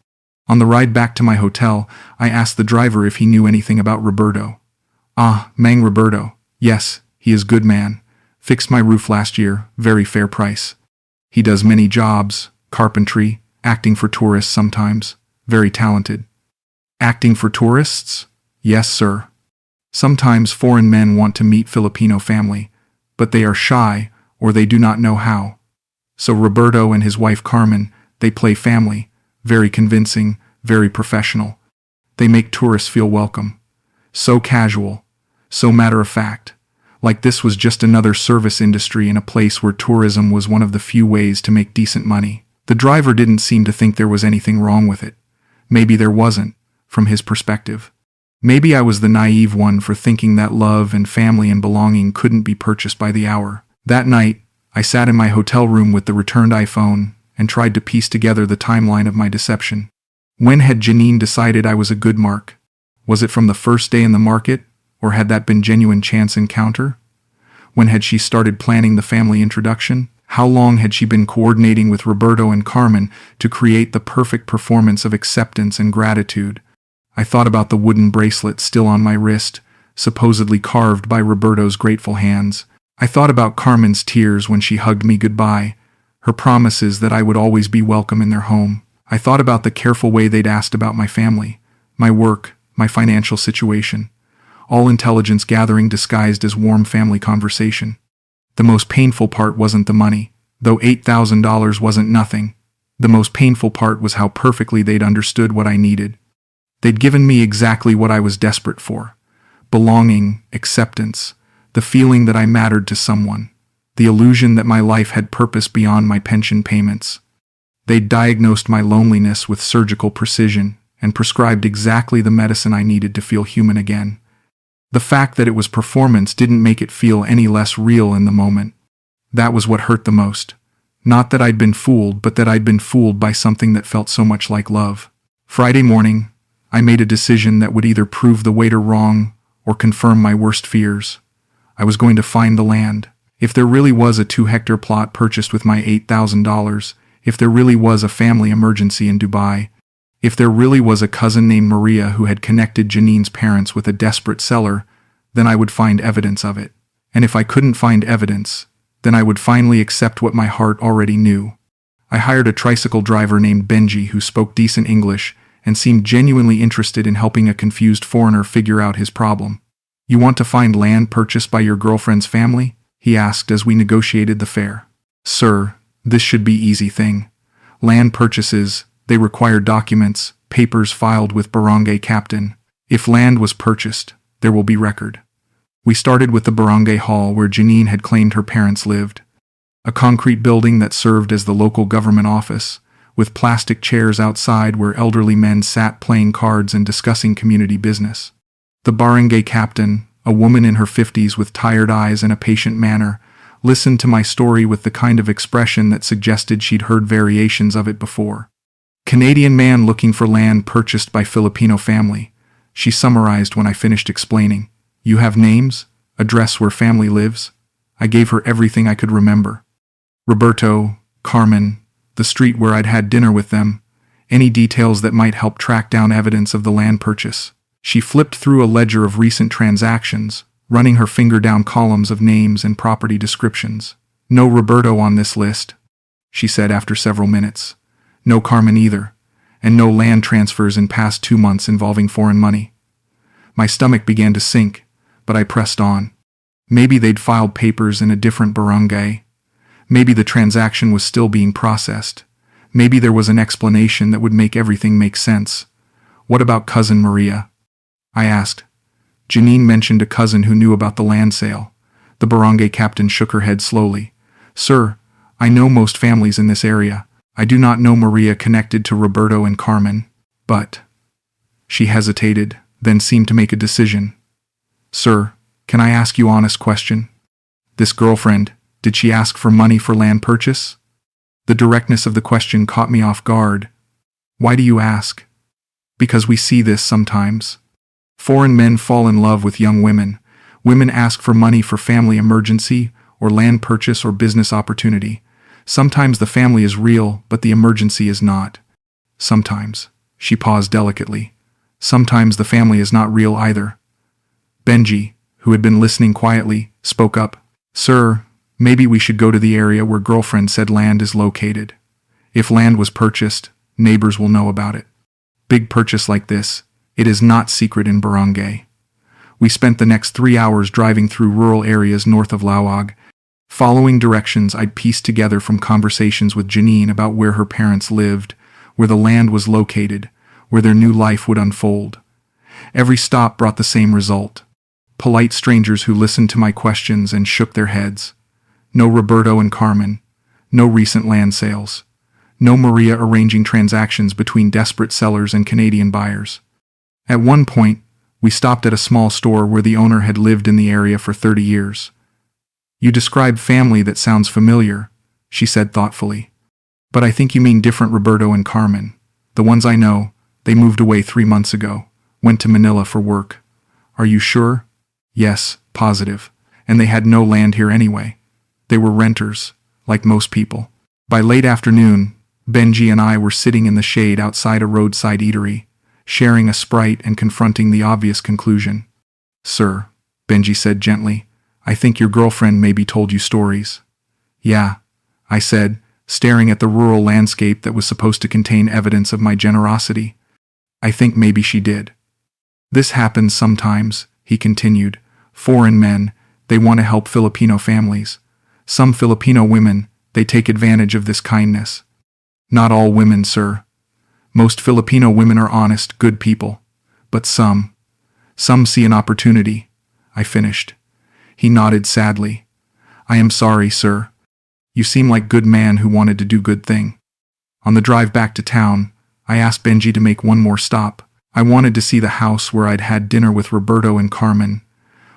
On the ride back to my hotel, I asked the driver if he knew anything about Roberto. Ah, Mang Roberto. Yes, he is good man. Fixed my roof last year, very fair price. He does many jobs, carpentry, acting for tourists sometimes, very talented. Acting for tourists? Yes, sir. Sometimes foreign men want to meet Filipino family, but they are shy or they do not know how. So Roberto and his wife Carmen, they play family, very convincing, very professional. They make tourists feel welcome. So casual, so matter-of-fact, like this was just another service industry in a place where tourism was one of the few ways to make decent money. The driver didn't seem to think there was anything wrong with it. Maybe there wasn't, from his perspective. Maybe I was the naive one for thinking that love and family and belonging couldn't be purchased by the hour. That night, I sat in my hotel room with the returned iPhone and tried to piece together the timeline of my deception. When had Janine decided I was a good mark? Was it from the first day in the market, or had that been genuine chance encounter? When had she started planning the family introduction? How long had she been coordinating with Roberto and Carmen to create the perfect performance of acceptance and gratitude? I thought about the wooden bracelet still on my wrist, supposedly carved by Roberto's grateful hands. I thought about Carmen's tears when she hugged me goodbye, her promises that I would always be welcome in their home. I thought about the careful way they'd asked about my family, my work, my financial situation. All intelligence gathering disguised as warm family conversation. The most painful part wasn't the money, though $8,000 wasn't nothing. The most painful part was how perfectly they'd understood what I needed. They'd given me exactly what I was desperate for. Belonging, acceptance, the feeling that I mattered to someone, the illusion that my life had purpose beyond my pension payments. They'd diagnosed my loneliness with surgical precision and prescribed exactly the medicine I needed to feel human again. The fact that it was performance didn't make it feel any less real in the moment. That was what hurt the most. Not that I'd been fooled, but that I'd been fooled by something that felt so much like love. Friday morning, I made a decision that would either prove the waiter wrong or confirm my worst fears. I was going to find the land. If there really was a 2-hectare plot purchased with my $8,000, if there really was a family emergency in Dubai, if there really was a cousin named Maria who had connected Janine's parents with a desperate seller, then I would find evidence of it. And if I couldn't find evidence, then I would finally accept what my heart already knew. I hired a tricycle driver named Benji who spoke decent English and seemed genuinely interested in helping a confused foreigner figure out his problem. "You want to find land purchased by your girlfriend's family?" he asked as we negotiated the fare. "Sir, this should be easy thing. Land purchases, they require documents, papers filed with barangay captain. If land was purchased, there will be record. We started with the barangay hall where Janine had claimed her parents lived. A concrete building that served as the local government office, with plastic chairs outside where elderly men sat playing cards and discussing community business. The barangay captain, a woman in her 50s with tired eyes and a patient manner, listened to my story with the kind of expression that suggested she'd heard variations of it before. Canadian man looking for land purchased by Filipino family, she summarized when I finished explaining. You have names, address where family lives? I gave her everything I could remember. Roberto, Carmen, the street where I'd had dinner with them, any details that might help track down evidence of the land purchase. She flipped through a ledger of recent transactions, running her finger down columns of names and property descriptions. No Roberto on this list, she said after several minutes. No Carmen either, and no land transfers in past 2 months involving foreign money. My stomach began to sink, but I pressed on. Maybe they'd filed papers in a different barangay. Maybe the transaction was still being processed. Maybe there was an explanation that would make everything make sense. What about cousin Maria? I asked. Janine mentioned a cousin who knew about the land sale. The barangay captain shook her head slowly. Sir, I know most families in this area. I do not know Maria connected to Roberto and Carmen, but... She hesitated, then seemed to make a decision. Sir, can I ask you an honest question? This girlfriend, did she ask for money for land purchase? The directness of the question caught me off guard. Why do you ask? Because we see this sometimes. Foreign men fall in love with young women. Women ask for money for family emergency, or land purchase or business opportunity. Sometimes the family is real, but the emergency is not. Sometimes, she paused delicately. Sometimes the family is not real either. Benji, who had been listening quietly, spoke up. Sir, maybe we should go to the area where girlfriend said land is located. If land was purchased, neighbors will know about it. Big purchase like this, it is not secret in barangay. We spent the next 3 hours driving through rural areas north of Laoag, following directions I'd pieced together from conversations with Janine about where her parents lived, where the land was located, where their new life would unfold. Every stop brought the same result. Polite strangers who listened to my questions and shook their heads. No Roberto and Carmen. No recent land sales. No Maria arranging transactions between desperate sellers and Canadian buyers. At one point, we stopped at a small store where the owner had lived in the area for 30 years. You describe family that sounds familiar, she said thoughtfully. But I think you mean different Roberto and Carmen. The ones I know, they moved away 3 months ago, went to Manila for work. Are you sure? Yes, positive. And they had no land here anyway. They were renters, like most people. By late afternoon, Benji and I were sitting in the shade outside a roadside eatery, sharing a Sprite and confronting the obvious conclusion. Sir, Benji said gently, I think your girlfriend maybe told you stories. Yeah, I said, staring at the rural landscape that was supposed to contain evidence of my generosity. I think maybe she did. This happens sometimes, he continued. Foreign men, they want to help Filipino families. Some Filipino women, they take advantage of this kindness. Not all women, sir. Most Filipino women are honest, good people. But some see an opportunity. I finished. He nodded sadly. I am sorry, sir. You seem like good man who wanted to do good thing. On the drive back to town, I asked Benji to make one more stop. I wanted to see the house where I'd had dinner with Roberto and Carmen,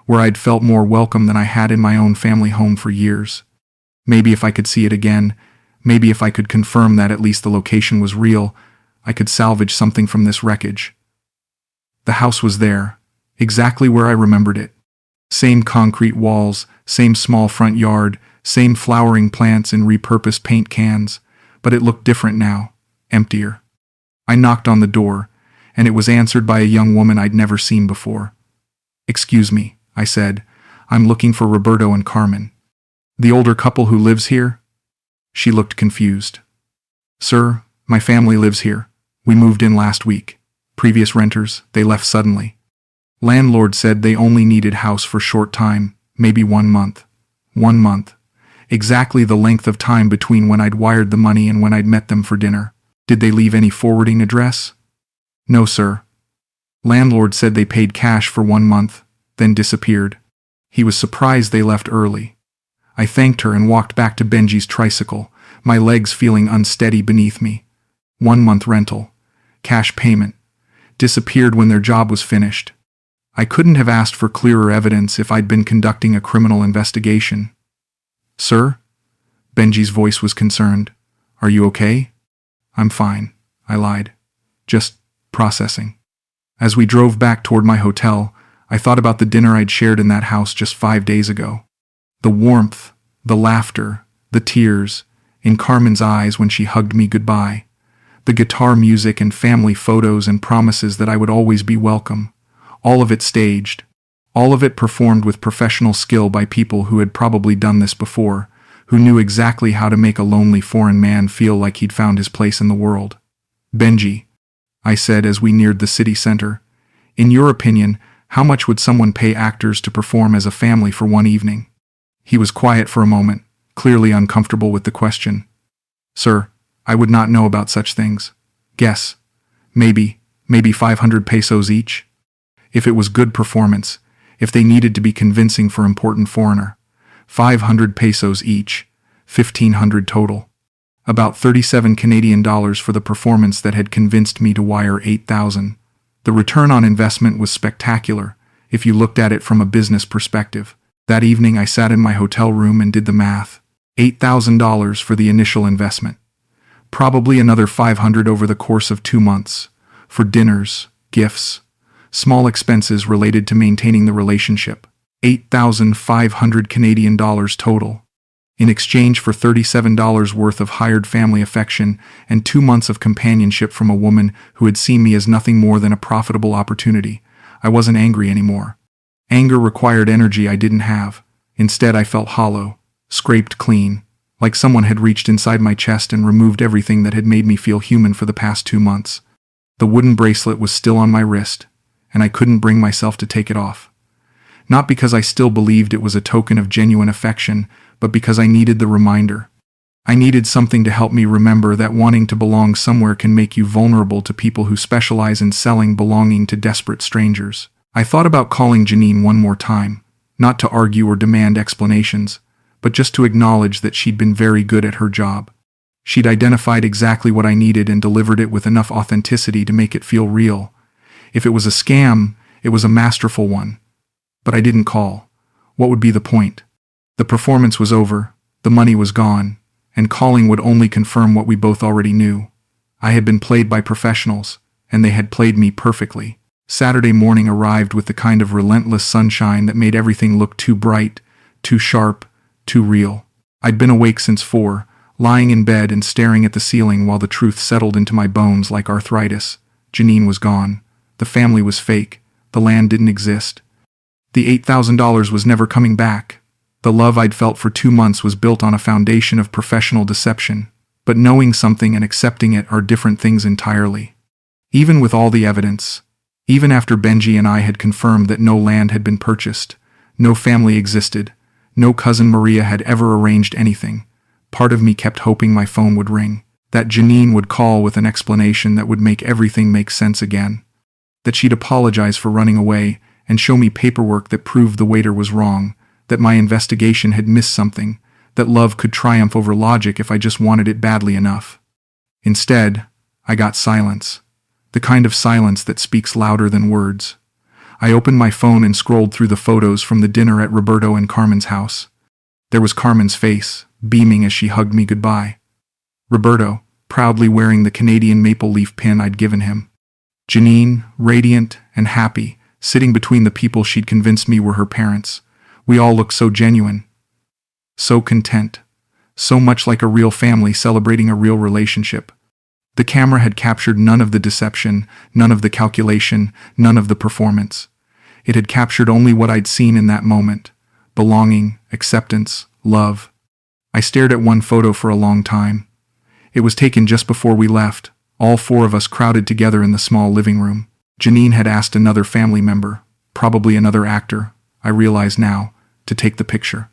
where I'd felt more welcome than I had in my own family home for years. Maybe if I could see it again, maybe if I could confirm that at least the location was real, I could salvage something from this wreckage. The house was there, exactly where I remembered it. Same concrete walls, same small front yard, same flowering plants in repurposed paint cans, but it looked different now, emptier. I knocked on the door, and it was answered by a young woman I'd never seen before. Excuse me, I said, I'm looking for Roberto and Carmen. The older couple who lives here? She looked confused. Sir, my family lives here. We moved in last week. Previous renters, they left suddenly. Landlord said they only needed house for short time, maybe 1 month. 1 month. Exactly the length of time between when I'd wired the money and when I'd met them for dinner. Did they leave any forwarding address? No, sir. Landlord said they paid cash for 1 month, then disappeared. He was surprised they left early. I thanked her and walked back to Benji's tricycle, my legs feeling unsteady beneath me. 1 month rental. Cash payment. Disappeared when their job was finished. I couldn't have asked for clearer evidence if I'd been conducting a criminal investigation. Sir? Benji's voice was concerned. Are you okay? I'm fine, I lied. Just processing. As we drove back toward my hotel, I thought about the dinner I'd shared in that house just 5 days ago. The warmth, the laughter, the tears, in Carmen's eyes when she hugged me goodbye. The guitar music and family photos and promises that I would always be welcome. All of it staged. All of it performed with professional skill by people who had probably done this before, who knew exactly how to make a lonely foreign man feel like he'd found his place in the world. Benji, I said as we neared the city center, in your opinion, how much would someone pay actors to perform as a family for one evening? He was quiet for a moment, clearly uncomfortable with the question. Sir, I would not know about such things. Guess. Maybe 500 pesos each? If it was good performance, if they needed to be convincing for important foreigner. 500 pesos each, 1,500 total. About 37 Canadian dollars for the performance that had convinced me to wire 8,000. The return on investment was spectacular, if you looked at it from a business perspective. That evening I sat in my hotel room and did the math. $8,000 for the initial investment. Probably another 500 over the course of 2 months. For dinners, gifts, small expenses related to maintaining the relationship. 8,500 Canadian dollars total. In exchange for $37 worth of hired family affection and 2 months of companionship from a woman who had seen me as nothing more than a profitable opportunity, I wasn't angry anymore. Anger required energy I didn't have. Instead, I felt hollow, scraped clean, like someone had reached inside my chest and removed everything that had made me feel human for the past 2 months. The wooden bracelet was still on my wrist, and I couldn't bring myself to take it off. Not because I still believed it was a token of genuine affection, but because I needed the reminder. I needed something to help me remember that wanting to belong somewhere can make you vulnerable to people who specialize in selling belonging to desperate strangers. I thought about calling Janine one more time, not to argue or demand explanations, but just to acknowledge that she'd been very good at her job. She'd identified exactly what I needed and delivered it with enough authenticity to make it feel real. If it was a scam, it was a masterful one. But I didn't call. What would be the point? The performance was over, the money was gone, and calling would only confirm what we both already knew. I had been played by professionals, and they had played me perfectly. Saturday morning arrived with the kind of relentless sunshine that made everything look too bright, too sharp, too real. I'd been awake since 4, lying in bed and staring at the ceiling while the truth settled into my bones like arthritis. Janine was gone. The family was fake. The land didn't exist. The $8,000 was never coming back. The love I'd felt for 2 months was built on a foundation of professional deception, but knowing something and accepting it are different things entirely. Even with all the evidence, even after Benji and I had confirmed that no land had been purchased, no family existed, no cousin Maria had ever arranged anything, part of me kept hoping my phone would ring, that Janine would call with an explanation that would make everything make sense again, that she'd apologize for running away and show me paperwork that proved the waiter was wrong, that my investigation had missed something, that love could triumph over logic if I just wanted it badly enough. Instead, I got silence. The kind of silence that speaks louder than words. I opened my phone and scrolled through the photos from the dinner at Roberto and Carmen's house. There was Carmen's face, beaming as she hugged me goodbye. Roberto, proudly wearing the Canadian maple leaf pin I'd given him. Janine, radiant and happy, sitting between the people she'd convinced me were her parents. We all looked so genuine, so content, so much like a real family celebrating a real relationship. The camera had captured none of the deception, none of the calculation, none of the performance. It had captured only what I'd seen in that moment: belonging, acceptance, love. I stared at one photo for a long time. It was taken just before we left, all 4 of us crowded together in the small living room. Janine had asked another family member, probably another actor, I realize now, to take the picture.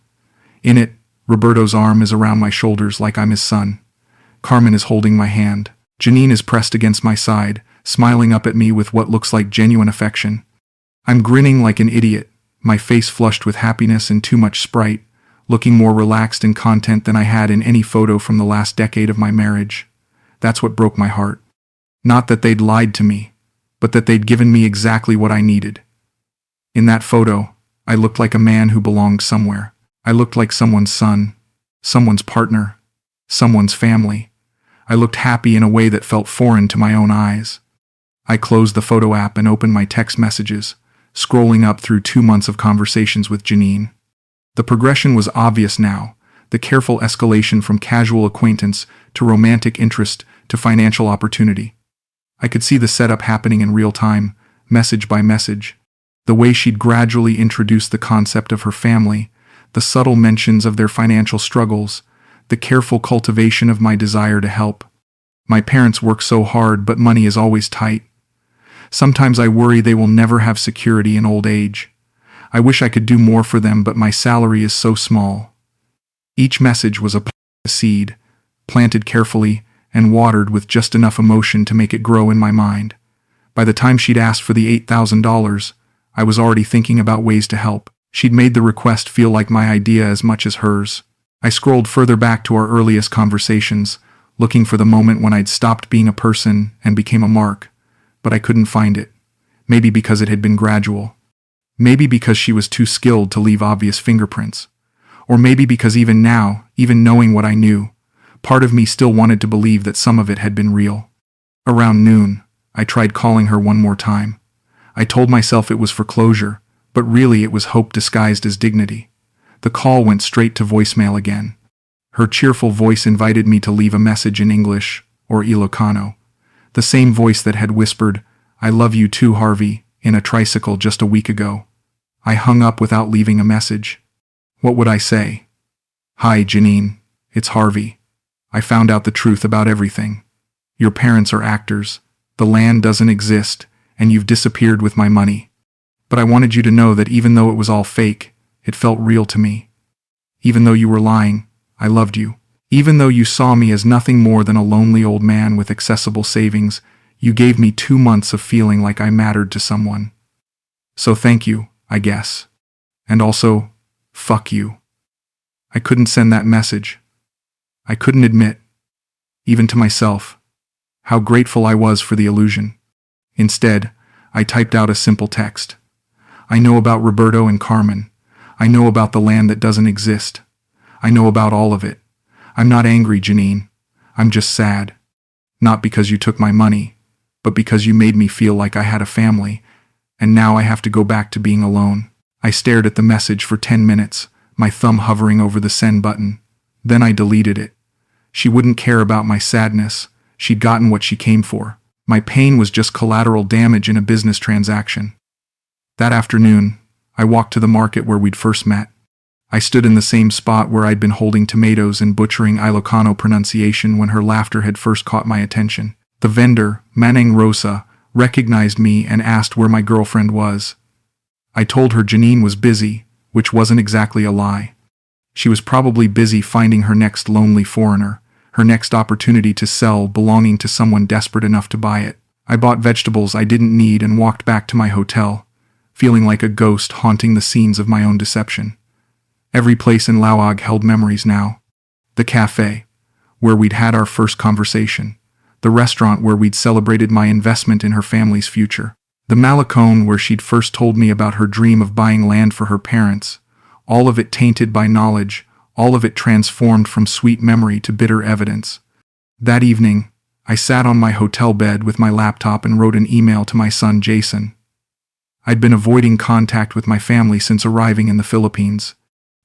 In it, Roberto's arm is around my shoulders like I'm his son. Carmen is holding my hand. Janine is pressed against my side, smiling up at me with what looks like genuine affection. I'm grinning like an idiot, my face flushed with happiness and too much Sprite, looking more relaxed and content than I had in any photo from the last decade of my marriage. That's what broke my heart. Not that they'd lied to me, but that they'd given me exactly what I needed. In that photo, I looked like a man who belonged somewhere. I looked like someone's son, someone's partner, someone's family. I looked happy in a way that felt foreign to my own eyes. I closed the photo app and opened my text messages, scrolling up through 2 months of conversations with Janine. The progression was obvious now, the careful escalation from casual acquaintance to romantic interest to financial opportunity. I could see the setup happening in real time, message by message. The way she'd gradually introduced the concept of her family, the subtle mentions of their financial struggles, the careful cultivation of my desire to help. My parents work so hard, but money is always tight. Sometimes I worry they will never have security in old age. I wish I could do more for them, but my salary is so small. Each message was a seed, planted carefully and watered with just enough emotion to make it grow in my mind. By the time she'd asked for the $8,000, I was already thinking about ways to help. She'd made the request feel like my idea as much as hers. I scrolled further back to our earliest conversations, looking for the moment when I'd stopped being a person and became a mark, but I couldn't find it. Maybe because it had been gradual. Maybe because she was too skilled to leave obvious fingerprints. Or maybe because even now, even knowing what I knew, part of me still wanted to believe that some of it had been real. Around noon, I tried calling her one more time. I told myself it was for closure, but really it was hope disguised as dignity. The call went straight to voicemail again. Her cheerful voice invited me to leave a message in English, or Ilocano. The same voice that had whispered, "I love you too, Harvey," in a tricycle just a week ago. I hung up without leaving a message. What would I say? "Hi, Janine. It's Harvey. I found out the truth about everything. Your parents are actors. The land doesn't exist, and you've disappeared with my money. But I wanted you to know that even though it was all fake, it felt real to me. Even though you were lying, I loved you. Even though you saw me as nothing more than a lonely old man with accessible savings, you gave me 2 months of feeling like I mattered to someone. So thank you, I guess. And also, fuck you." I couldn't send that message. I couldn't admit, even to myself, how grateful I was for the illusion. Instead, I typed out a simple text. "I know about Roberto and Carmen. I know about the land that doesn't exist. I know about all of it. I'm not angry, Janine. I'm just sad. Not because you took my money, but because you made me feel like I had a family, and now I have to go back to being alone." I stared at the message for 10 minutes, my thumb hovering over the send button. Then I deleted it. She wouldn't care about my sadness. She'd gotten what she came for. My pain was just collateral damage in a business transaction. That afternoon, I walked to the market where we'd first met. I stood in the same spot where I'd been holding tomatoes and butchering Ilocano pronunciation when her laughter had first caught my attention. The vendor, Manang Rosa, recognized me and asked where my girlfriend was. I told her Janine was busy, which wasn't exactly a lie. She was probably busy finding her next lonely foreigner, her next opportunity to sell belonging to someone desperate enough to buy it. I bought vegetables I didn't need and walked back to my hotel, feeling like a ghost haunting the scenes of my own deception. Every place in Laoag held memories now. The cafe, where we'd had our first conversation. The restaurant where we'd celebrated my investment in her family's future. The Malecone where she'd first told me about her dream of buying land for her parents. All of it tainted by knowledge, all of it transformed from sweet memory to bitter evidence. That evening, I sat on my hotel bed with my laptop and wrote an email to my son Jason. I'd been avoiding contact with my family since arriving in the Philippines.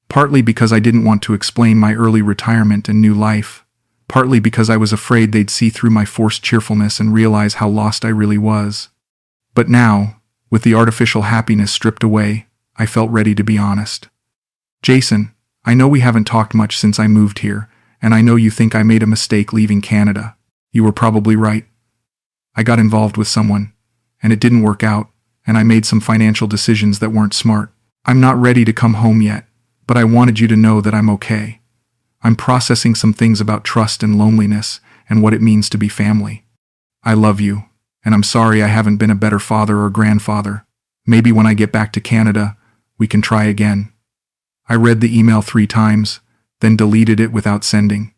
Partly because I didn't want to explain my early retirement and new life. Partly because I was afraid they'd see through my forced cheerfulness and realize how lost I really was. But now, with the artificial happiness stripped away, I felt ready to be honest. "Jason, I know we haven't talked much since I moved here, and I know you think I made a mistake leaving Canada. You were probably right. I got involved with someone, and it didn't work out, and I made some financial decisions that weren't smart. I'm not ready to come home yet, but I wanted you to know that I'm okay. I'm processing some things about trust and loneliness and what it means to be family. I love you, and I'm sorry I haven't been a better father or grandfather. Maybe when I get back to Canada, We can try again. I read the email 3 times, then deleted it without sending.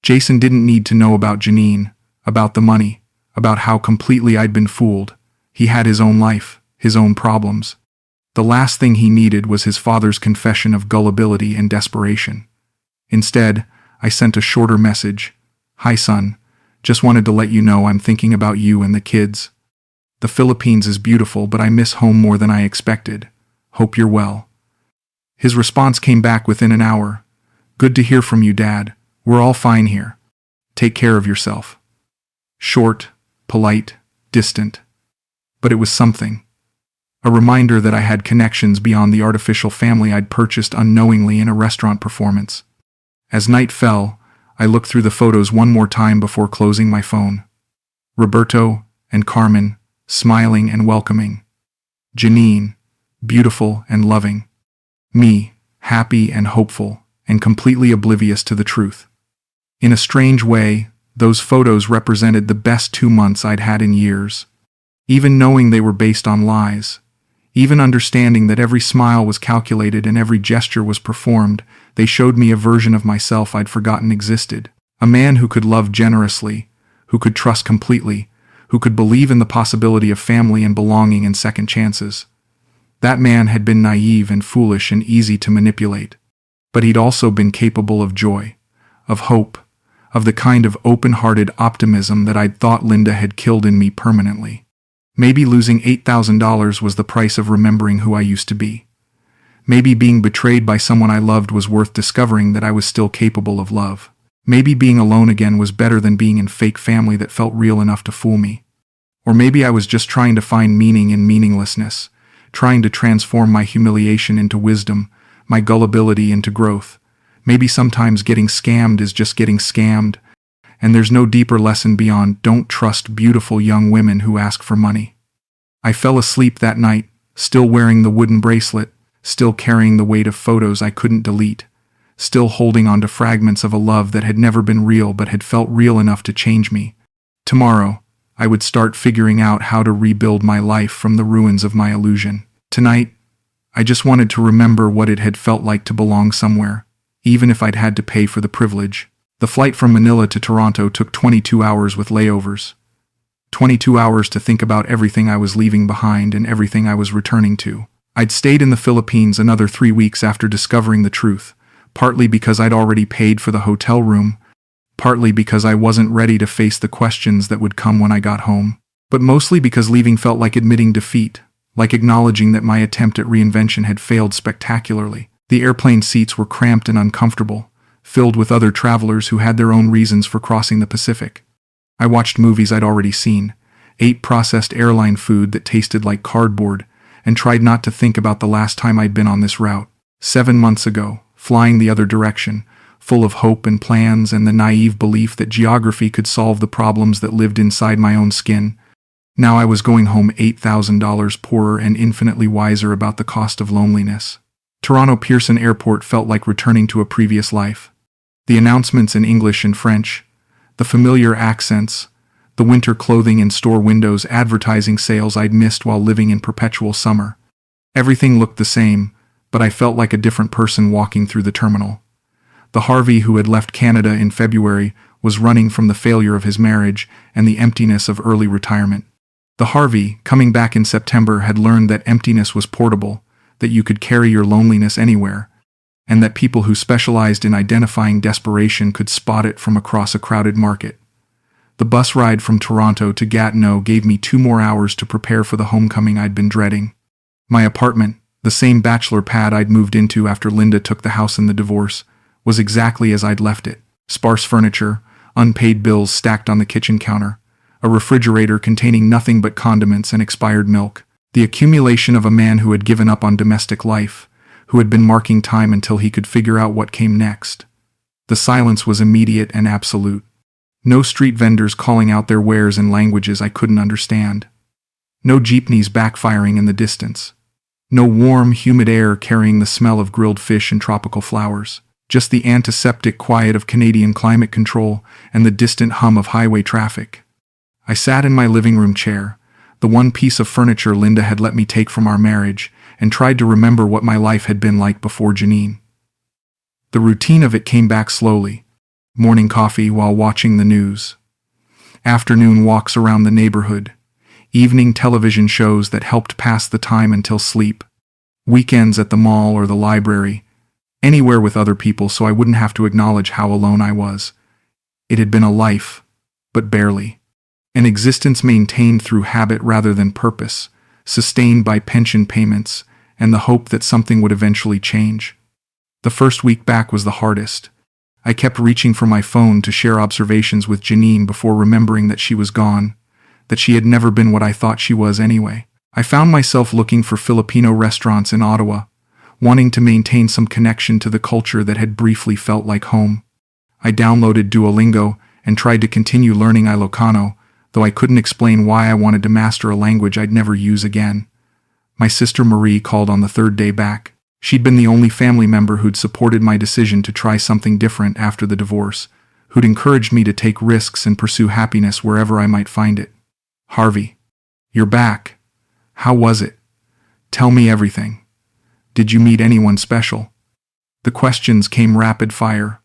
Jason didn't need to know about Janine, about the money, about how completely I'd been fooled. He had his own life, his own problems. The last thing he needed was his father's confession of gullibility and desperation. Instead, I sent a shorter message. Hi son, just wanted to let you know I'm thinking about you and the kids. The Philippines is beautiful, but I miss home more than I expected. Hope you're well. His response came back within an hour. Good to hear from you, Dad. We're all fine here. Take care of yourself. Short, polite, distant. But it was something. A reminder that I had connections beyond the artificial family I'd purchased unknowingly in a restaurant performance. As night fell, I looked through the photos one more time before closing my phone. Roberto and Carmen, smiling and welcoming. Janine, beautiful and loving. Me, happy and hopeful, and completely oblivious to the truth. In a strange way, those photos represented the best 2 months I'd had in years. Even knowing they were based on lies, even understanding that every smile was calculated and every gesture was performed, they showed me a version of myself I'd forgotten existed. A man who could love generously, who could trust completely, who could believe in the possibility of family and belonging and second chances. That man had been naive and foolish and easy to manipulate. But he'd also been capable of joy, of hope, of the kind of open-hearted optimism that I'd thought Linda had killed in me permanently. Maybe losing $8,000 was the price of remembering who I used to be. Maybe being betrayed by someone I loved was worth discovering that I was still capable of love. Maybe being alone again was better than being in fake family that felt real enough to fool me. Or maybe I was just trying to find meaning in meaninglessness, trying to transform my humiliation into wisdom, my gullibility into growth. Maybe sometimes getting scammed is just getting scammed, and there's no deeper lesson beyond don't trust beautiful young women who ask for money. I fell asleep that night, still wearing the wooden bracelet, still carrying the weight of photos I couldn't delete, still holding on to fragments of a love that had never been real but had felt real enough to change me. Tomorrow, I would start figuring out how to rebuild my life from the ruins of my illusion. Tonight, I just wanted to remember what it had felt like to belong somewhere, even if I'd had to pay for the privilege. The flight from Manila to Toronto took 22 hours with layovers. 22 hours to think about everything I was leaving behind and everything I was returning to. I'd stayed in the Philippines another 3 weeks after discovering the truth, partly because I'd already paid for the hotel room, partly because I wasn't ready to face the questions that would come when I got home, but mostly because leaving felt like admitting defeat, like acknowledging that my attempt at reinvention had failed spectacularly. The airplane seats were cramped and uncomfortable, filled with other travelers who had their own reasons for crossing the Pacific. I watched movies I'd already seen, ate processed airline food that tasted like cardboard, and tried not to think about the last time I'd been on this route. 7 months ago, flying the other direction, full of hope and plans and the naive belief that geography could solve the problems that lived inside my own skin. Now I was going home $8,000 poorer and infinitely wiser about the cost of loneliness. Toronto Pearson Airport felt like returning to a previous life. The announcements in English and French, the familiar accents, the winter clothing in store windows advertising sales I'd missed while living in perpetual summer. Everything looked the same, but I felt like a different person walking through the terminal. The Harvey who had left Canada in February was running from the failure of his marriage and the emptiness of early retirement. The Harvey, coming back in September, had learned that emptiness was portable, that you could carry your loneliness anywhere, and that people who specialized in identifying desperation could spot it from across a crowded market. The bus ride from Toronto to Gatineau gave me 2 more hours to prepare for the homecoming I'd been dreading. My apartment, the same bachelor pad I'd moved into after Linda took the house in the divorce, was exactly as I'd left it. Sparse furniture, unpaid bills stacked on the kitchen counter, a refrigerator containing nothing but condiments and expired milk, the accumulation of a man who had given up on domestic life, who had been marking time until he could figure out what came next. The silence was immediate and absolute. No street vendors calling out their wares in languages I couldn't understand. No jeepneys backfiring in the distance. No warm, humid air carrying the smell of grilled fish and tropical flowers. Just the antiseptic quiet of Canadian climate control and the distant hum of highway traffic. I sat in my living room chair, the one piece of furniture Linda had let me take from our marriage, and tried to remember what my life had been like before Janine. The routine of it came back slowly. Morning coffee while watching the news. Afternoon walks around the neighborhood. Evening television shows that helped pass the time until sleep. Weekends at the mall or the library. Anywhere with other people so I wouldn't have to acknowledge how alone I was. It had been a life, but barely. An existence maintained through habit rather than purpose, sustained by pension payments and the hope that something would eventually change. The first week back was the hardest. I kept reaching for my phone to share observations with Janine before remembering that she was gone, that she had never been what I thought she was anyway. I found myself looking for Filipino restaurants in Ottawa, wanting to maintain some connection to the culture that had briefly felt like home. I downloaded Duolingo and tried to continue learning Ilocano, though I couldn't explain why I wanted to master a language I'd never use again. My sister Marie called on the third day back. She'd been the only family member who'd supported my decision to try something different after the divorce, who'd encouraged me to take risks and pursue happiness wherever I might find it. "Harvey, you're back. How was it? Tell me everything. Did you meet anyone special?" The questions came rapid fire,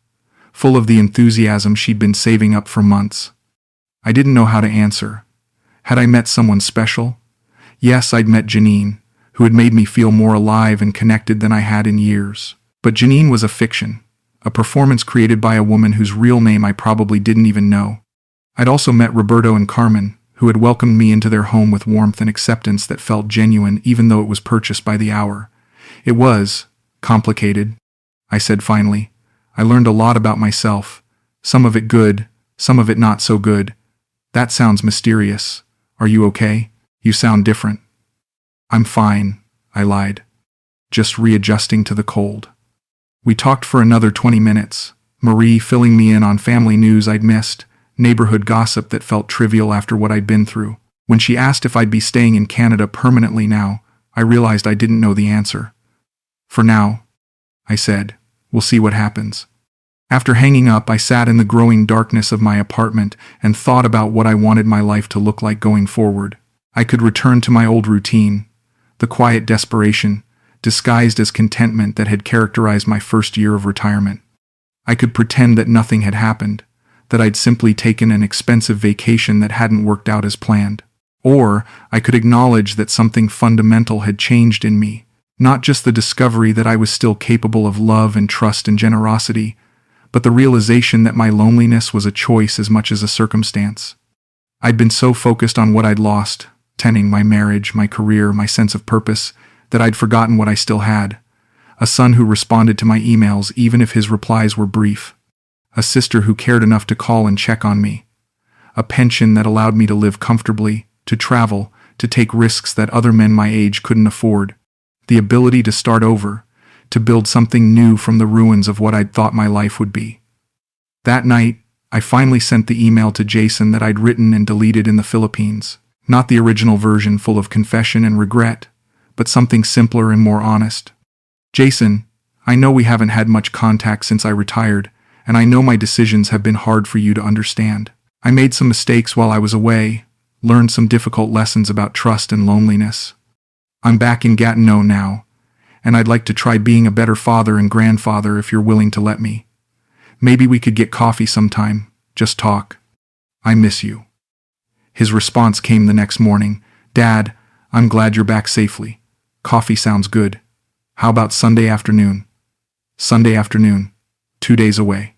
full of the enthusiasm she'd been saving up for months. I didn't know how to answer. Had I met someone special? Yes, I'd met Janine, who had made me feel more alive and connected than I had in years. But Janine was a fiction, a performance created by a woman whose real name I probably didn't even know. I'd also met Roberto and Carmen, who had welcomed me into their home with warmth and acceptance that felt genuine even though it was purchased by the hour. "It was complicated," I said finally. "I learned a lot about myself, some of it good, some of it not so good." "That sounds mysterious. Are you okay? You sound different." "I'm fine," I lied. "Just readjusting to the cold." We talked for another 20 minutes, Marie filling me in on family news I'd missed, neighborhood gossip that felt trivial after what I'd been through. When she asked if I'd be staying in Canada permanently now, I realized I didn't know the answer. "For now," I said. "We'll see what happens." After hanging up, I sat in the growing darkness of my apartment and thought about what I wanted my life to look like going forward. I could return to my old routine, the quiet desperation, disguised as contentment that had characterized my first year of retirement. I could pretend that nothing had happened, that I'd simply taken an expensive vacation that hadn't worked out as planned. Or I could acknowledge that something fundamental had changed in me, not just the discovery that I was still capable of love and trust and generosity, but the realization that my loneliness was a choice as much as a circumstance. I'd been so focused on what I'd lost, tending my marriage, my career, my sense of purpose, that I'd forgotten what I still had. A son who responded to my emails even if his replies were brief. A sister who cared enough to call and check on me. A pension that allowed me to live comfortably, to travel, to take risks that other men my age couldn't afford. The ability to start over, to build something new from the ruins of what I'd thought my life would be. That night, I finally sent the email to Jason that I'd written and deleted in the Philippines. Not the original version full of confession and regret, but something simpler and more honest. "Jason, I know we haven't had much contact since I retired, and I know my decisions have been hard for you to understand. I made some mistakes while I was away, learned some difficult lessons about trust and loneliness. I'm back in Gatineau now, and I'd like to try being a better father and grandfather if you're willing to let me. Maybe we could get coffee sometime, just talk. I miss you." His response came the next morning. "Dad, I'm glad you're back safely. Coffee sounds good. How about Sunday afternoon?" Sunday afternoon, 2 days away.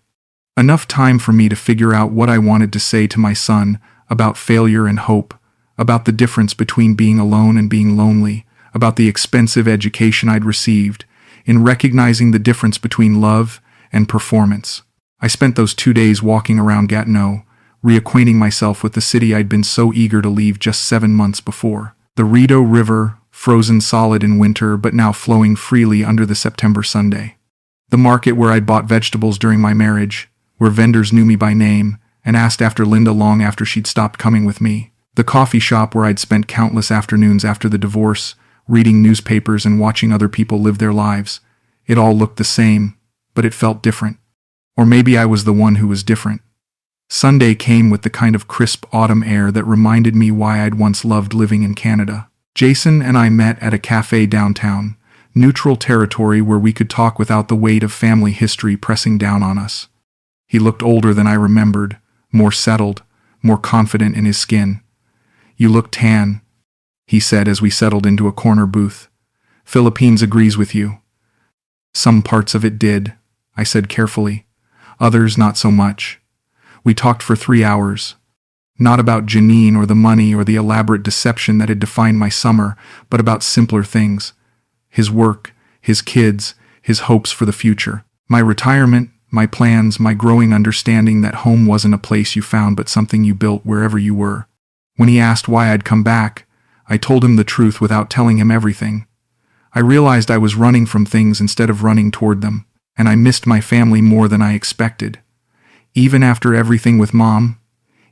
Enough time for me to figure out what I wanted to say to my son about failure and hope, about the difference between being alone and being lonely, about the expensive education I'd received, in recognizing the difference between love and performance. I spent those 2 days walking around Gatineau, reacquainting myself with the city I'd been so eager to leave just 7 months before. The Rideau River, frozen solid in winter but now flowing freely under the September Sunday. The market where I'd bought vegetables during my marriage, where vendors knew me by name and asked after Linda long after she'd stopped coming with me. The coffee shop where I'd spent countless afternoons after the divorce, reading newspapers and watching other people live their lives. It all looked the same, but it felt different. Or maybe I was the one who was different. Sunday came with the kind of crisp autumn air that reminded me why I'd once loved living in Canada. Jason and I met at a cafe downtown, neutral territory where we could talk without the weight of family history pressing down on us. He looked older than I remembered, more settled, more confident in his skin. "You look tan," he said as we settled into a corner booth. "Philippines agrees with you." "Some parts of it did," I said carefully. "Others not so much." We talked for 3 hours. Not about Janine or the money or the elaborate deception that had defined my summer, but about simpler things. His work, his kids, his hopes for the future. My retirement, my plans, my growing understanding that home wasn't a place you found but something you built wherever you were. When he asked why I'd come back, I told him the truth without telling him everything. I realized I was running from things instead of running toward them, and I missed my family more than I expected. Even after everything with Mom,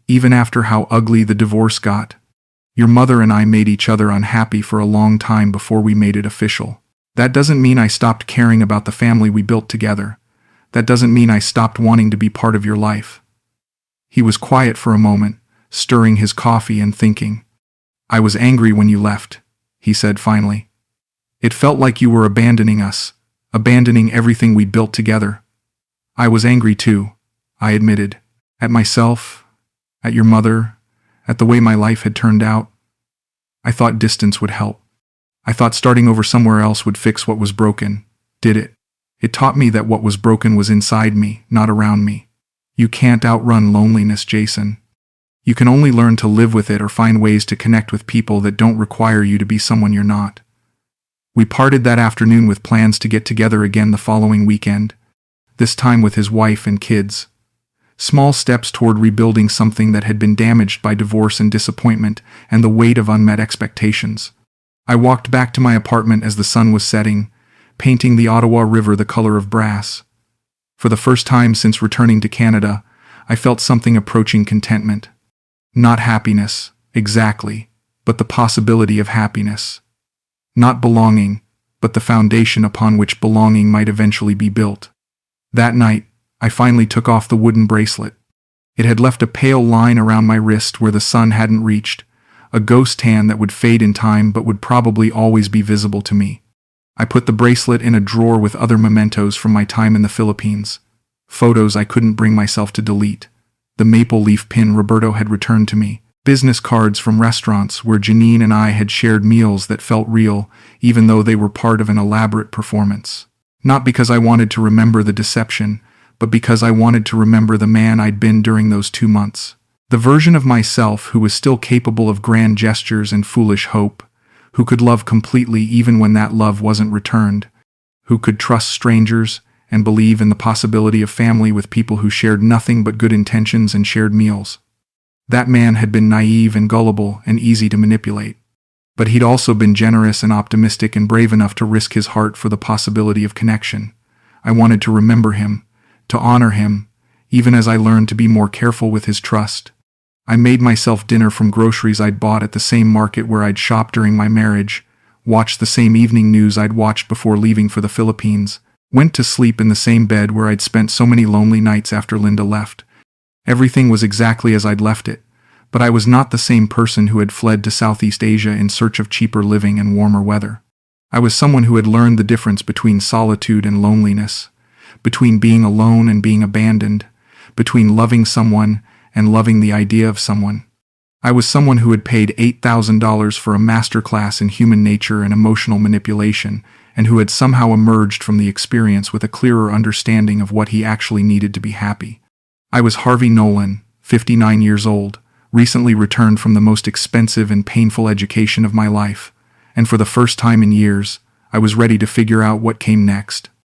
even after how ugly the divorce got. Your mother and I made each other unhappy for a long time before we made it official. That doesn't mean I stopped caring about the family we built together. That doesn't mean I stopped wanting to be part of your life. He was quiet for a moment, stirring his coffee and thinking. "I was angry when you left," he said finally. "It felt like you were abandoning us, abandoning everything we'd built together." "I was angry too," I admitted. "At myself, at your mother, at the way my life had turned out. I thought distance would help. I thought starting over somewhere else would fix what was broken. Did it? It taught me that what was broken was inside me, not around me. You can't outrun loneliness, Jason. You can only learn to live with it or find ways to connect with people that don't require you to be someone you're not." We parted that afternoon with plans to get together again the following weekend, this time with his wife and kids. Small steps toward rebuilding something that had been damaged by divorce and disappointment and the weight of unmet expectations. I walked back to my apartment as the sun was setting, painting the Ottawa River the color of brass. For the first time since returning to Canada, I felt something approaching contentment. Not happiness, exactly, but the possibility of happiness. Not belonging, but the foundation upon which belonging might eventually be built. That night, I finally took off the wooden bracelet. It had left a pale line around my wrist where the sun hadn't reached, a ghost tan that would fade in time but would probably always be visible to me. I put the bracelet in a drawer with other mementos from my time in the Philippines. Photos I couldn't bring myself to delete. The maple leaf pin Roberto had returned to me. Business cards from restaurants where Janine and I had shared meals that felt real, even though they were part of an elaborate performance. Not because I wanted to remember the deception, but because I wanted to remember the man I'd been during those 2 months. The version of myself who was still capable of grand gestures and foolish hope, who could love completely even when that love wasn't returned, who could trust strangers and believe in the possibility of family with people who shared nothing but good intentions and shared meals. That man had been naive and gullible and easy to manipulate. But he'd also been generous and optimistic and brave enough to risk his heart for the possibility of connection. I wanted to remember him, to honor him, even as I learned to be more careful with his trust. I made myself dinner from groceries I'd bought at the same market where I'd shopped during my marriage, watched the same evening news I'd watched before leaving for the Philippines, went to sleep in the same bed where I'd spent so many lonely nights after Linda left. Everything was exactly as I'd left it, but I was not the same person who had fled to Southeast Asia in search of cheaper living and warmer weather. I was someone who had learned the difference between solitude and loneliness, between being alone and being abandoned, between loving someone and loving the idea of someone. I was someone who had paid $8,000 for a masterclass in human nature and emotional manipulation, and who had somehow emerged from the experience with a clearer understanding of what he actually needed to be happy. I was Harvey Nolan, 59 years old, recently returned from the most expensive and painful education of my life, and for the first time in years, I was ready to figure out what came next.